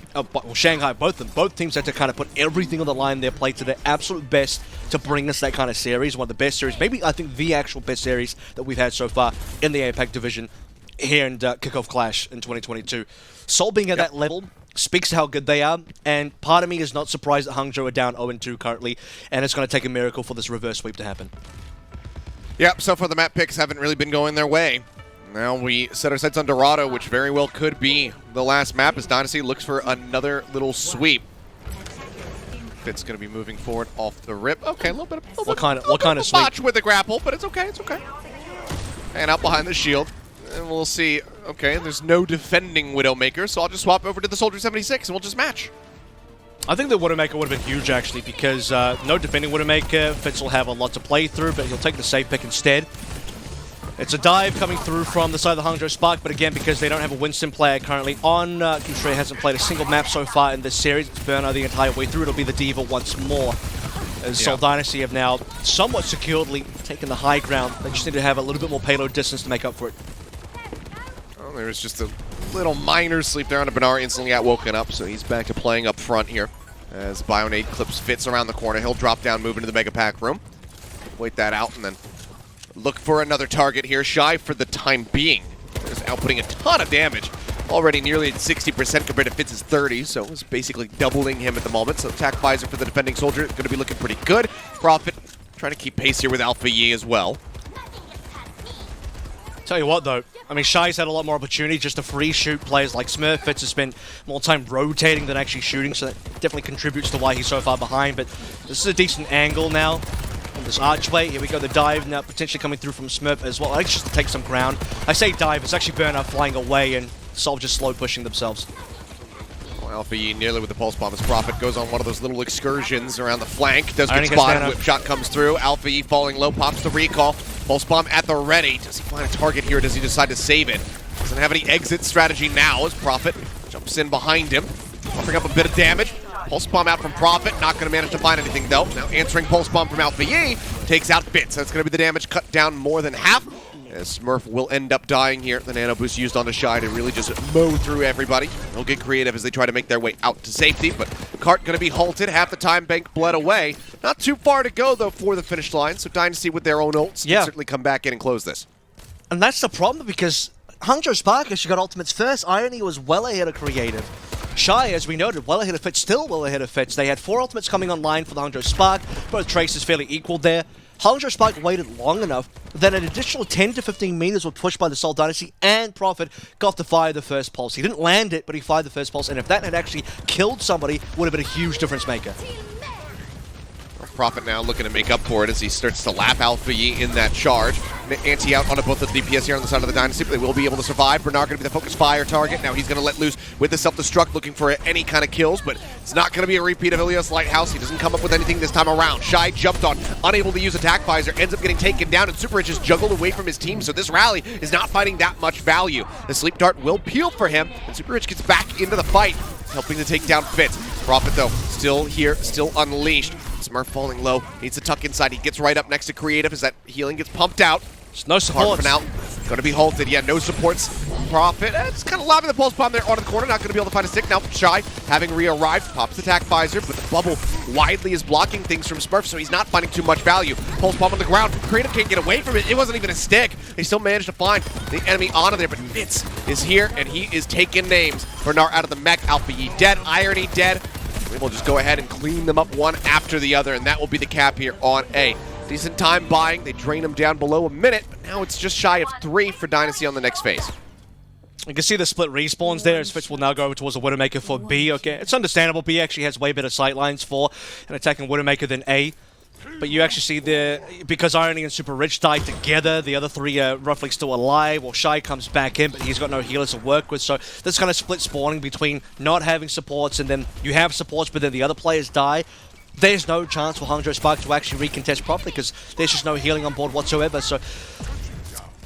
Shanghai, both teams had to kind of put everything on the line there, play to their absolute best to bring us that kind of series. One of the best series, maybe I think the actual best series that we've had so far in the APAC division here in Kickoff Clash in 2022. Seoul being at that level speaks to how good they are, and part of me is not surprised that Hangzhou are down 0-2 currently, and it's going to take a miracle for this reverse sweep to happen. Yep, so far the map picks haven't really been going their way. Now we set our sights on Dorado, which very well could be the last map as Dynasty looks for another little sweep. Fit's going to be moving forward off the rip. Okay, a little bit of what kind of sweep? Botch with the grapple, but it's okay, it's okay. And out behind the shield. And we'll see. Okay, there's no defending Widowmaker, so I'll just swap over to the Soldier 76 and we'll just match. I think the Widowmaker would have been huge, actually, because no defending Widowmaker. Fitz will have a lot to play through, but he'll take the safe pick instead. It's a dive coming through from the side of the Hangzhou Spark, but again, because they don't have a Winston player currently on, Kintre hasn't played a single map so far in this series. It's Burner the entire way through. It'll be the Diva once more. As Seoul Dynasty have now somewhat securely taken the high ground. They just need to have a little bit more payload distance to make up for it. Well, there was just a little minor sleep there on a Benar, instantly got woken up, so he's back to playing up front here. As Bionade clips Fitz around the corner, he'll drop down, move into the Mega Pack room. Wait that out, and then look for another target here. Shy for the time being. Is outputting a ton of damage. Already nearly at 60% compared to Fitz's 30, so it's basically doubling him at the moment. So attack visor for the defending soldier is going to be looking pretty good. Prophet trying to keep pace here with Alpha Yi as well. Tell you what, though, I mean, Shy's had a lot more opportunity just to free shoot players like Smurf. Fitz has spent more time rotating than actually shooting, so that definitely contributes to why he's so far behind. But this is a decent angle now on this archway. Here we go, the dive now potentially coming through from Smurf as well. I think just to take some ground. I say dive, it's actually Burner flying away and Seoul just slow pushing themselves. Well, Alpha Yi nearly with the pulse bomb as Prophet goes on one of those little excursions around the flank. Does get spotted, whip shot comes through. Alpha Yi falling low, pops the recall. Pulse bomb at the ready. Does he find a target here? Does he decide to save it? Doesn't have any exit strategy now as Prophet jumps in behind him, offering up a bit of damage. Pulse bomb out from Prophet, not going to manage to find anything though. Now answering pulse bomb from Alpha Yi, takes out Fitz. That's going to be the damage cut down more than half. As Smurf will end up dying here. The nano boost used on the Shy to really just mow through everybody. They'll get creative as they try to make their way out to safety, but Cart going to be halted. Half the time, Bank bled away. Not too far to go, though, for the finish line, so Dynasty with their own ults can certainly come back in and close this. And that's the problem, because Hangzhou Spark actually got ultimates first. Irony was well ahead of Creative. Shy, as we noted, well ahead of Fitz, still well ahead of Fitz. They had 4 ultimates coming online for the Hangzhou Spark. Both traces fairly equal there. Hangzhou Spark waited long enough that an additional 10 to 15 meters were pushed by the Seoul Dynasty, and Prophet got to fire the first pulse. He didn't land it, but he fired the first pulse, and if that had actually killed somebody, would have been a huge difference maker. Prophet now looking to make up for it as he starts to lap Alpha Yi in that charge. Anti out onto both of the DPS here on the side of the Dynasty, but they will be able to survive. Bernard going to be the focus fire target. Now he's going to let loose with the self-destruct, looking for any kind of kills, but it's not going to be a repeat of Ilios Lighthouse. He doesn't come up with anything this time around. Shy jumped on, unable to use attack visor, ends up getting taken down, and Super Rich is juggled away from his team, so this rally is not finding that much value. The Sleep Dart will peel for him, and Super Rich gets back into the fight, helping to take down Fitz. Prophet, though, still here, still unleashed. Smurf falling low, needs to tuck inside. He gets right up next to Creative as that healing gets pumped out. There's no support for now. Going to be halted. Yeah, no supports. Prophet, it's kind of lobbing the pulse bomb there onto the corner. Not going to be able to find a stick now. Shy, having re-arrived, pops attack visor, but the bubble widely is blocking things from Smurf, so he's not finding too much value. Pulse bomb on the ground. Creative can't get away from it. It wasn't even a stick. They still managed to find the enemy onto there, but Fitz is here, and he is taking names. Bernard out of the mech. Alpha Yi dead. Irony dead. We'll just go ahead and clean them up one after the other, and that will be the cap here on A. Decent time buying. They drain them down below a minute, but now it's just shy of 3 for Dynasty on the next phase. You can see the split respawns there, as Fitz will now go over towards the Widowmaker for B. Okay, it's understandable. B actually has way better sightlines for an attacking Widowmaker than A. But you actually see there, because Irony and Super Rich died together, the other 3 are roughly still alive. Well, Shy comes back in, but he's got no healers to work with. So this kind of split spawning between not having supports and then you have supports, but then the other players die. There's no chance for Hangzhou Spark to actually recontest properly because there's just no healing on board whatsoever. So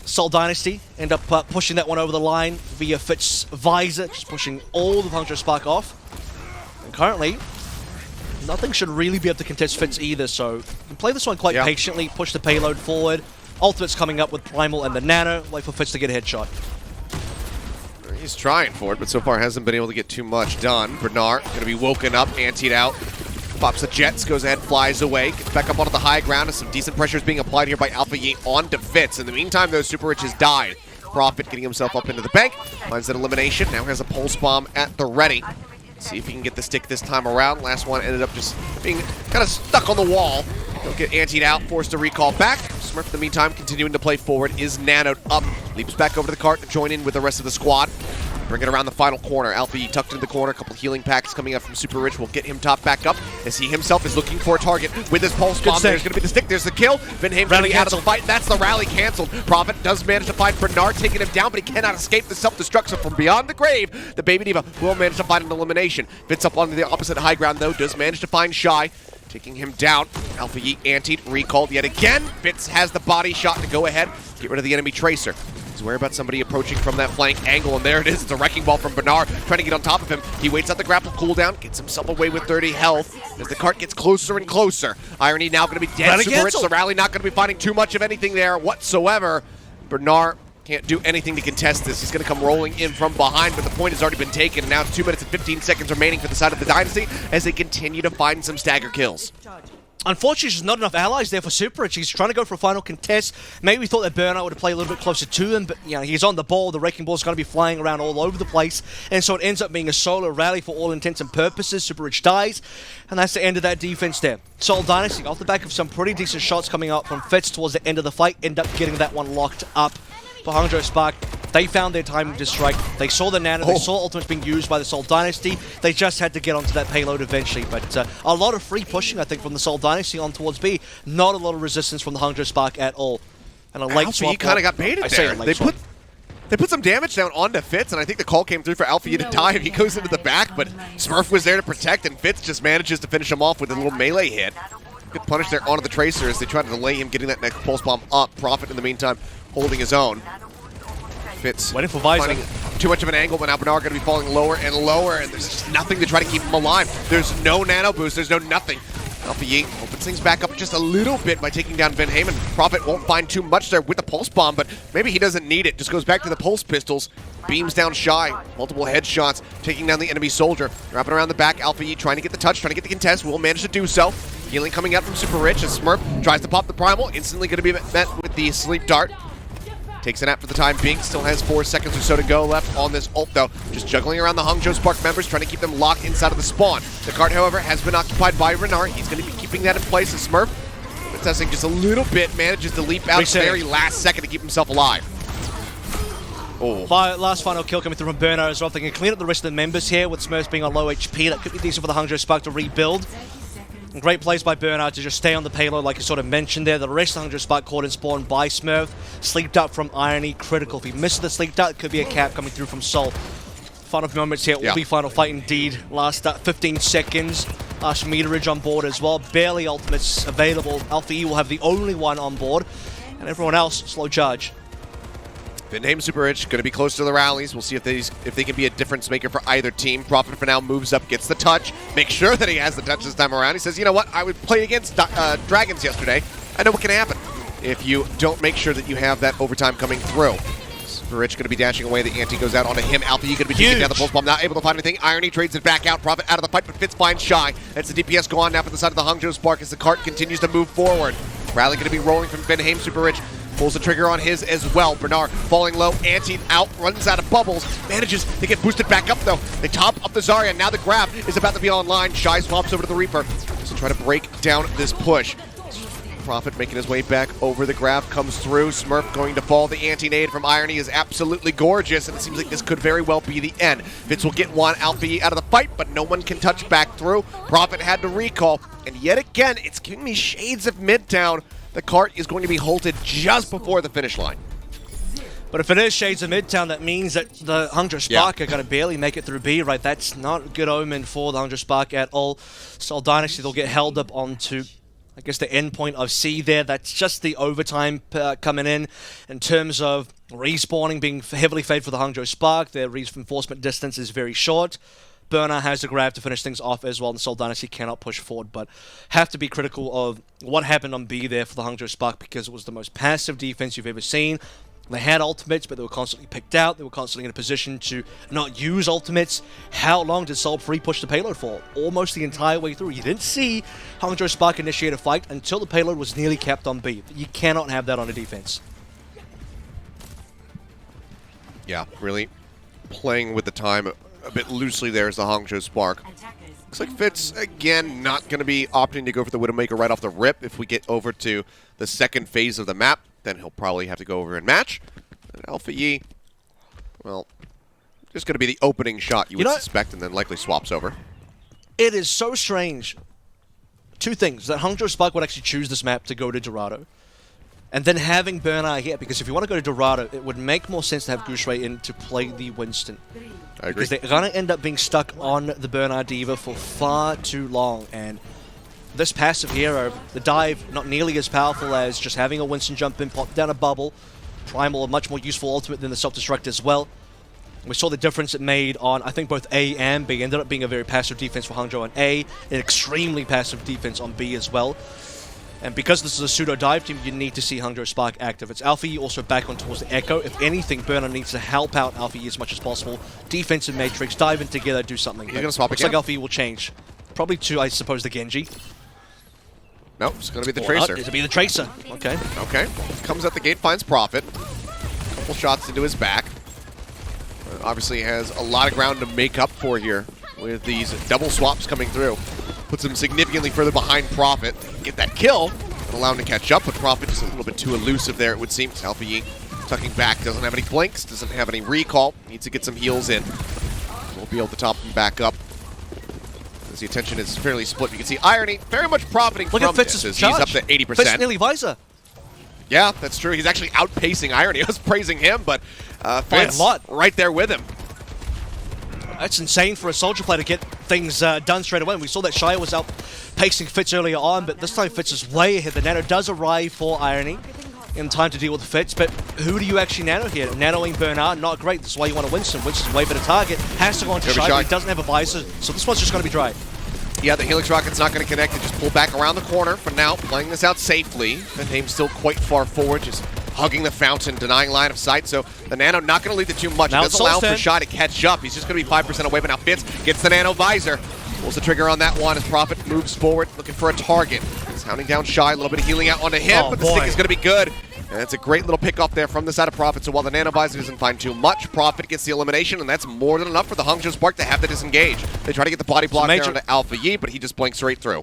Seoul Dynasty end up pushing that one over the line via Fitz Visor, just pushing all of Hangzhou Spark off. And currently, nothing should really be able to contest Fitz either, so you can play this one quite patiently, push the payload forward. Ultimate's coming up with Primal and the Nano, wait for Fitz to get a headshot. He's trying for it, but so far hasn't been able to get too much done. Bernard going to be woken up, antied out. Pops the Jets, goes ahead, flies away, gets back up onto the high ground, and some decent pressure is being applied here by Alpha Yi onto Fitz. In the meantime, though, Super Rich has died. Prophet getting himself up into the bank, finds an elimination, now has a pulse bomb at the ready. See if he can get the stick this time around. Last one ended up just being kind of stuck on the wall. He'll get antied out, forced to recall back. Smurf, in the meantime, continuing to play forward, is nanoed up. Leaps back over to the cart to join in with the rest of the squad. Bring it around the final corner. Alpha Yi tucked into the corner. A couple healing packs coming up from Super Rich will get him top back up as he himself is looking for a target with his pulse bomb. There's going to be the stick. There's the kill. Vinhame's going to be out of the fight. That's the rally canceled. Prophet does manage to find Bernard taking him down, but he cannot escape the self-destruction from beyond the grave. The Baby Diva will manage to find an elimination. Fitz up onto the opposite high ground, though. Does manage to find Shy, taking him down. Alpha Yi antied, recalled yet again. Fitz has the body shot to go ahead, get rid of the enemy Tracer. He's worried about somebody approaching from that flank angle, and there it is. It's a wrecking ball from Bernard, trying to get on top of him. He waits out the grapple cooldown, gets himself away with 30 health as the cart gets closer and closer. Irony now going to be dead. Super Rich, the rally not going to be finding too much of anything there whatsoever. Bernard can't do anything to contest this. He's going to come rolling in from behind, but the point has already been taken. And now it's 2 minutes and 15 seconds remaining for the side of the Dynasty as they continue to find some stagger kills. Unfortunately, there's not enough allies there for Super Rich. He's trying to go for a final contest. Maybe we thought that Burnout would play a little bit closer to him, but you know, he's on the ball. The Wrecking Ball's going to be flying around all over the place, and so it ends up being a solo rally for all intents and purposes. Super Rich dies, and that's the end of that defense there. Seoul Dynasty, off the back of some pretty decent shots coming out from Fitz towards the end of the fight, end up getting that one locked up. For Hangzhou Spark, they found their timing to strike. They saw the Nano, they saw ultimates being used by the Seoul Dynasty. They just had to get onto that payload eventually. But a lot of free pushing, I think, from the Seoul Dynasty on towards B. Not a lot of resistance from the Hangzhou Spark at all. And a late swap. Alpha Yi kind of got baited there. They put some damage down onto Fitz, and I think the call came through for Alpha Yi to dive. He goes into the back, but Smurf was there to protect, and Fitz just manages to finish him off with a little melee hit. Good punish there onto the Tracer as they try to delay him getting that next pulse bomb up. Prophet, in the meantime, holding his own. Fitz waiting for Visor. Too much of an angle, but now Bernard going to be falling lower and lower, and there's just nothing to try to keep him alive. There's no nano boost, there's no nothing. Alpha Yi opens things back up just a little bit by taking down Vinhame, and Prophet won't find too much there with the pulse bomb, but maybe he doesn't need it. Just goes back to the pulse pistols, beams down Shy, multiple headshots, taking down the enemy soldier. Wrapping around the back, Alpha Yi trying to get the touch, trying to get the contest, will manage to do so. Healing coming out from Super Rich as Smurf tries to pop the Primal, instantly going to be met with the Sleep Dart. Takes a nap for the time being. Still has 4 seconds or so to go left on this ult, though. Just juggling around the Hangzhou Spark members, trying to keep them locked inside of the spawn. The cart, however, has been occupied by Renard. He's going to be keeping that in place. And Smurf, testing just a little bit, manages to leap out at the very last second to keep himself alive. Oh. Last final kill coming through from Bernard as well. They can clean up the rest of the members here with Smurfs being on low HP. That could be decent for the Hangzhou Spark to rebuild. And great plays by Bernard to just stay on the payload like you sort of mentioned there. The rest of the Hangzhou Spark caught in spawn by Smurf. Sleep dart from Irony, critical. If he misses the sleep dart, it could be a cap coming through from Seoul. Final moments here, will be final fight indeed. Last 15 seconds. Last meterage on board as well. Barely ultimates available. Alpha E will have the only one on board. And everyone else, slow charge. Name Super Rich, going to be close to the rallies. We'll see if they can be a difference maker for either team. Prophet for now moves up, gets the touch. Make sure that he has the touch this time around. He says, you know what, I would play against Dragons yesterday. I know what can happen if you don't make sure that you have that overtime coming through. Super Rich going to be dashing away. The ante goes out onto him. Alpha E going to be taking down the pulse bomb. Not able to find anything. Irony trades it back out. Prophet out of the fight, but Fitz finds Shy. It's the DPS go on now for the side of the Hangzhou Spark as the cart continues to move forward. Rally going to be rolling from Benhaim. Super Rich pulls the trigger on his as well. Bernard falling low, ante out, runs out of bubbles, manages to get boosted back up though. They top up the Zarya, now the grab is about to be online. Shy swaps over to the Reaper to try to break down this push. Prophet making his way back over the grab, comes through. Smurf going to fall. The anti-nade from Irony is absolutely gorgeous, and it seems like this could very well be the end. Fitz will get one Alpha E out of the fight, but no one can touch back through. Prophet had to recall, and yet again, it's giving me shades of Midtown. The cart is going to be halted just before the finish line. But if it is Shades of Midtown, that means that the Hangzhou Spark are going to barely make it through B, right? That's not a good omen for the Hangzhou Spark at all. Seoul Dynasty, they'll get held up onto, I guess, the end point of C there. That's just the overtime coming in terms of respawning being heavily favored for the Hangzhou Spark. Their reinforcement distance is very short. Bernard has the grab to finish things off as well, and Seoul Dynasty cannot push forward, but have to be critical of what happened on B there for the Hangzhou Spark because it was the most passive defense you've ever seen. They had ultimates, but they were constantly picked out. They were constantly in a position to not use ultimates. How long did Seoul pre-push the payload for? Almost the entire way through. You didn't see Hangzhou Spark initiate a fight until the payload was nearly capped on B. You cannot have that on a defense. Yeah, really playing with the time a bit loosely there is the Hangzhou Spark. Looks like Fitz, again, not going to be opting to go for the Widowmaker right off the rip. If we get over to the second phase of the map, then he'll probably have to go over and match. And Alpha E, well, just going to be the opening shot you would suspect, and then likely swaps over. It is so strange. Two things, that Hangzhou Spark would actually choose this map to go to Dorado. And then having Bernard here, because if you want to go to Dorado, it would make more sense to have Gushui in to play the Winston. I agree. Because they're going to end up being stuck on the Bernard Diva for far too long. And this passive hero, the dive, not nearly as powerful as just having a Winston jump in, pop down a bubble. Primal, a much more useful ultimate than the self-destruct as well. We saw the difference it made on, I think, both A and B. Ended up being a very passive defense for Hangzhou on A, an extremely passive defense on B as well. And because this is a pseudo-dive team, you need to see Hangzhou Spark active. It's Alpha E also back on towards the Echo. If anything, Bernard needs to help out Alpha E as much as possible. Defensive Matrix, dive in together, do something. He's going to swap Looks again. like Alpha E will change. Probably to, I suppose, the Genji. Nope, it's going to be the Tracer. It'll be the Tracer. Okay. Okay. Comes at the gate, finds Prophet. Couple shots into his back. Obviously has a lot of ground to make up for here with these double swaps coming through. Puts him significantly further behind Prophet. Get that kill, and allow him to catch up, but Prophet just a little bit too elusive there, it would seem. Alpha E tucking back, doesn't have any blinks, doesn't have any recall, needs to get some heals in. Won't be able to top him back up. As the attention is fairly split. You can see Irony very much profiting from this. He's up to 80%. Fitz nearly Visor. Yeah, that's true. He's actually outpacing Irony. I was praising him, but Fitz right there with him. That's insane for a Soldier player to get things done straight away. We saw that Shire was outpacing Fitz earlier on, but this time Fitz is way ahead. The Nano does arrive for Irony in time to deal with Fitz, but who do you actually nano here? Nanoing Bernard, not great. That's why you want to Winston. Winston's way better target. Has to go onto Shire, but he doesn't have a visor, so this one's just going to be dry. Yeah, the Helix Rocket's not going to connect. It just pull back around the corner for now, playing this out safely. Benhaim's still quite far forward, just hugging the fountain, denying line of sight, so the Nano not going to lead it too much. It doesn't allow for Shy to catch up. He's just going to be 5% away, but now Fitz gets the Nano visor. Pulls the trigger on that one as Prophet moves forward, looking for a target. He's hounding down Shy, a little bit of healing out onto him, but the stick is going to be good. And it's a great little pick off there from the side of Profit. So while the Nanovisor doesn't find too much, Profit gets the elimination, and that's more than enough for the Hangzhou Spark to have to disengage. They try to get the body block there onto Alpha Yi, but he just blinks right through.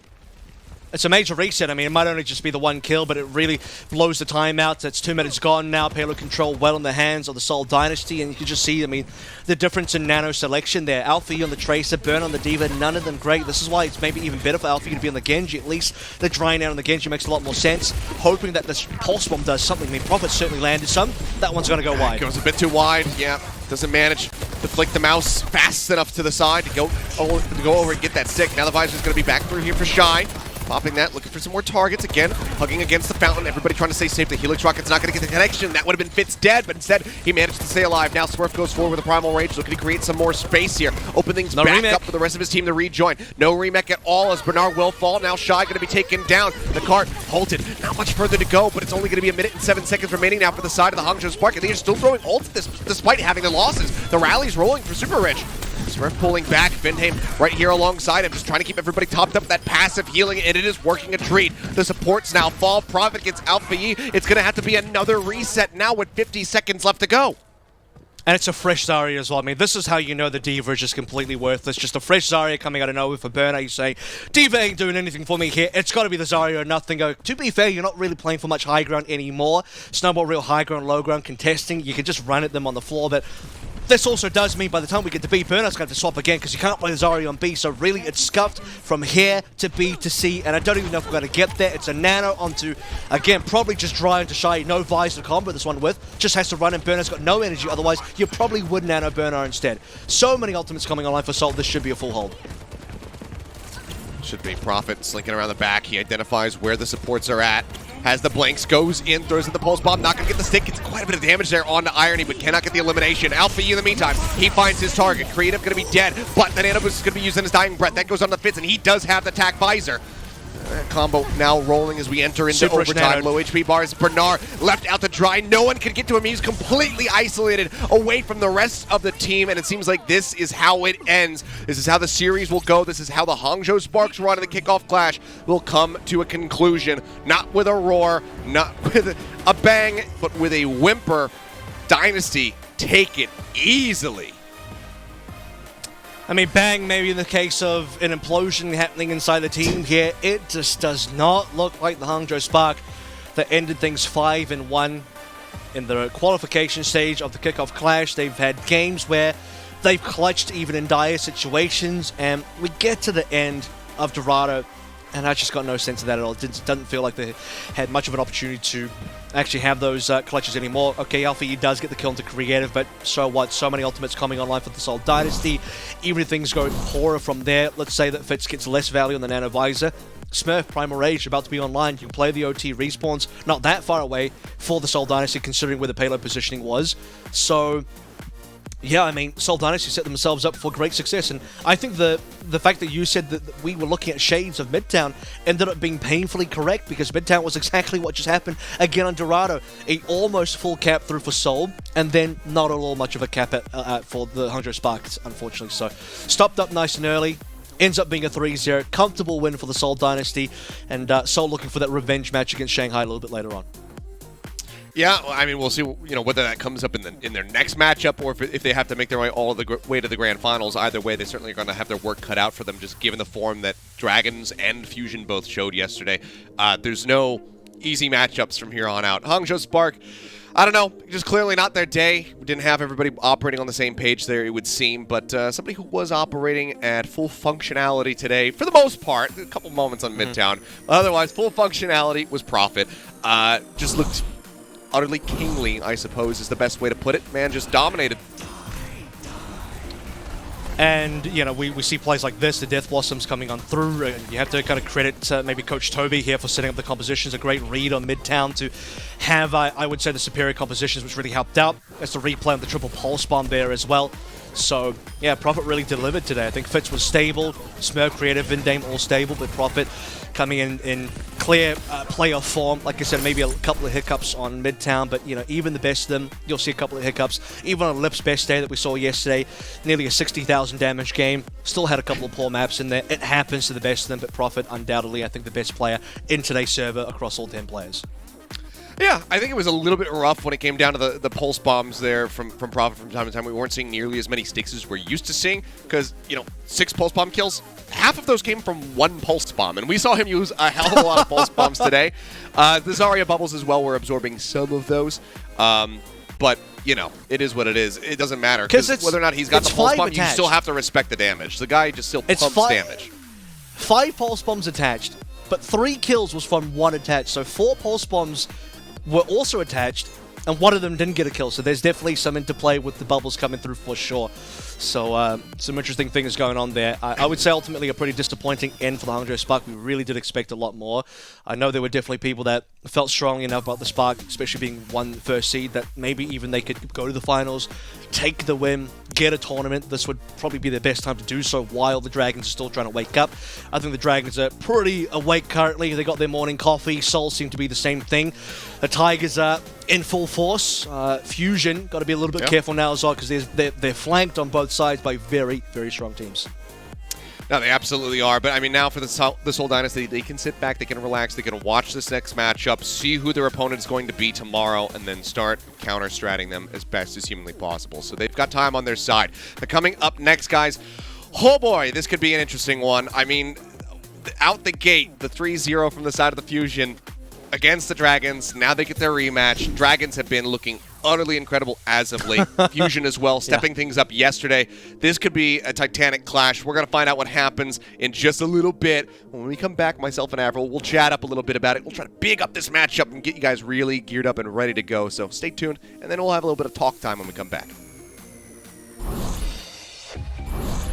It's a major reset. I mean, it might only just be the one kill, but it really blows the time out. It's 2 minutes gone now. Payload control well in the hands of the Seoul Dynasty, and you can just see, I mean, the difference in Nano selection there. Alpha E on the Tracer, Burn on the Diva, none of them great. This is why it's maybe even better for Alpha E to be on the Genji. At least the drying out on the Genji makes a lot more sense. Hoping that this Pulse Bomb does something. I mean, Prophet certainly landed some. That one's going to go wide. Goes a bit too wide, yeah. Doesn't manage to flick the mouse fast enough to the side to go over and get that stick. Now the Visor's going to be back through here for Shy. Popping that, looking for some more targets again, hugging against the fountain. Everybody trying to stay safe. The Helix Rocket's not going to get the connection. That would have been Fitz dead, but instead he managed to stay alive. Now Smurf goes forward with a Primal Rage, looking to create some more space here. Open things back up for the rest of his team to rejoin. No remake at all as Bernard will fall. Now Shy going to be taken down. The cart halted. Not much further to go, but it's only going to be 1 minute and 7 seconds remaining now for the side of the Hangzhou Spark. And they are still throwing ults at this, despite having the losses. The rally's rolling for Super Rich. Smurf pulling back, Vindheim right here alongside him, just trying to keep everybody topped up with that passive healing, and it is working a treat. The supports now fall. Profit gets Alpha E. It's going to have to be another reset now with 50 seconds left to go. And it's a fresh Zarya as well. I mean, this is how you know the Diva is just completely worthless. Just a fresh Zarya coming out of nowhere for Burner. You say, Diva ain't doing anything for me here. It's got to be the Zarya or nothing. To be fair, you're not really playing for much high ground anymore. Snowball real high ground, low ground contesting. You can just run at them on the floor, but this also does mean by the time we get to B, Burner's going to have to swap again because you can't play the Zarya on B. So really, it's scuffed from here to B to C, and I don't even know if we're going to get there. It's a Nano onto, again, probably just dry onto Shy. No Visor combo this one with. Just has to run, and Burner's got no energy. Otherwise, you probably would Nano Burner instead. So many ultimates coming online for Seoul. This should be a full hold. Should be Profit slinking around the back. He identifies where the supports are at. Has the blanks, goes in, throws in the pulse bomb, not going to get the stick. Gets quite a bit of damage there onto Irony, but cannot get the elimination. Alpha E in the meantime, he finds his target. Creative going to be dead, but the Nano Boost is going to be using his dying breath. That goes on the Fitz, and he does have the attack visor. That combo now rolling as we enter into overtime. Low HP bars. Bernard left out to dry. No one can get to him. He's completely isolated away from the rest of the team, and it seems like this is how it ends. This is how the series will go. This is how the Hangzhou Sparks run in the Kickoff Clash will come to a conclusion. Not with a roar, not with a bang, but with a whimper. Dynasty take it easily. I mean, bang, maybe in the case of an implosion happening inside the team here. It just does not look like the Hangzhou Spark that ended things 5-1 in the qualification stage of the Kickoff Clash. They've had games where they've clutched even in dire situations, and we get to the end of Dorado, and I just got no sense of that at all. It doesn't feel like they had much of an opportunity to actually have those clutches anymore. Okay, Alpha E does get the kill into Creative, but so what? So many ultimates coming online for the Seoul Dynasty. Even if things go poorer from there, let's say that Fitz gets less value on the Nano Visor. Smurf, Primal Rage about to be online. You can play the OT respawns not that far away for the Seoul Dynasty, considering where the payload positioning was. So yeah, I mean, Seoul Dynasty set themselves up for great success, and I think the fact that you said that we were looking at shades of Midtown ended up being painfully correct, because Midtown was exactly what just happened again on Dorado. A almost full cap through for Seoul, and then not at all much of a cap for the Hangzhou Sparks, unfortunately. So stopped up nice and early. Ends up being a 3-0. Comfortable win for the Seoul Dynasty, and Seoul looking for that revenge match against Shanghai a little bit later on. Yeah, I mean, we'll see, whether that comes up in their next matchup, or if they have to make their way all the way to the grand finals. Either way, they certainly are going to have their work cut out for them, just given the form that Dragons and Fusion both showed yesterday. There's no easy matchups from here on out. Hangzhou Spark, I don't know, just clearly not their day. We didn't have everybody operating on the same page there, it would seem, but somebody who was operating at full functionality today, for the most part, a couple moments on Midtown, otherwise full functionality was Profit. Just looked utterly kingly, I suppose, is the best way to put it. Man just dominated. And, we see plays like this, the Death Blossoms coming on through, and you have to kind of credit maybe Coach Toby here for setting up the compositions. A great read on Midtown to have, I would say, the superior compositions, which really helped out. That's the replay on the triple pulse bomb there as well. So, yeah, Profit really delivered today. I think Fitz was stable, Smurf, Creative, Vindheim all stable, but Profit coming in clear playoff form. Like I said, maybe a couple of hiccups on Midtown, but, even the best of them, you'll see a couple of hiccups. Even on Lip's best day that we saw yesterday, nearly a 60,000 damage game, still had a couple of poor maps in there. It happens to the best of them, but Profit, undoubtedly, I think the best player in today's server across all 10 players. Yeah, I think it was a little bit rough when it came down to the pulse bombs there from Prophet from time to time. We weren't seeing nearly as many sticks as we're used to seeing because, 6 pulse bomb kills, half of those came from 1 pulse bomb, and we saw him use a hell of a lot of pulse bombs today. The Zarya bubbles as well were absorbing some of those, but, it is what it is. It doesn't matter because whether or not he's got the pulse bomb, you still have to respect the damage. The guy just still pumps damage. 5 pulse bombs attached, but 3 kills was from 1 attached, so 4 pulse bombs were also attached, and 1 of them didn't get a kill, so there's definitely some interplay with the bubbles coming through for sure. So, some interesting things going on there. I would say ultimately a pretty disappointing end for the Hangzhou Spark. We really did expect a lot more. I know there were definitely people that felt strongly enough about the Spark, especially being 1 first seed, that maybe even they could go to the finals, take the win, get a tournament. This would probably be their best time to do so while the Dragons are still trying to wake up. I think the Dragons are pretty awake currently. They got their morning coffee. Seoul seem to be the same thing. The Tigers are in full force. Fusion, got to be a little bit careful now as well because they're flanked on both sides by very, very strong teams. No, they absolutely are. But, I mean, now for this whole Dynasty, they can sit back, they can relax, they can watch this next matchup, see who their opponent is going to be tomorrow, and then start counter-stratting them as best as humanly possible. So they've got time on their side. But coming up next, guys, oh boy, this could be an interesting one. I mean, out the gate, the 3-0 from the side of the Fusion against the Dragons. Now they get their rematch. Dragons have been looking utterly incredible as of late. Fusion as well, stepping things up yesterday. This could be a titanic clash. We're going to find out what happens in just a little bit. When we come back, myself and Avril, we'll chat up a little bit about it. We'll try to big up this matchup and get you guys really geared up and ready to go. So stay tuned, and then we'll have a little bit of talk time when we come back.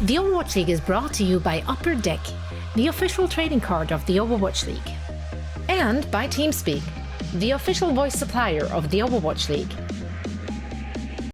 The Overwatch League is brought to you by Upper Deck, the official trading card of the Overwatch League. And by TeamSpeak, the official voice supplier of the Overwatch League.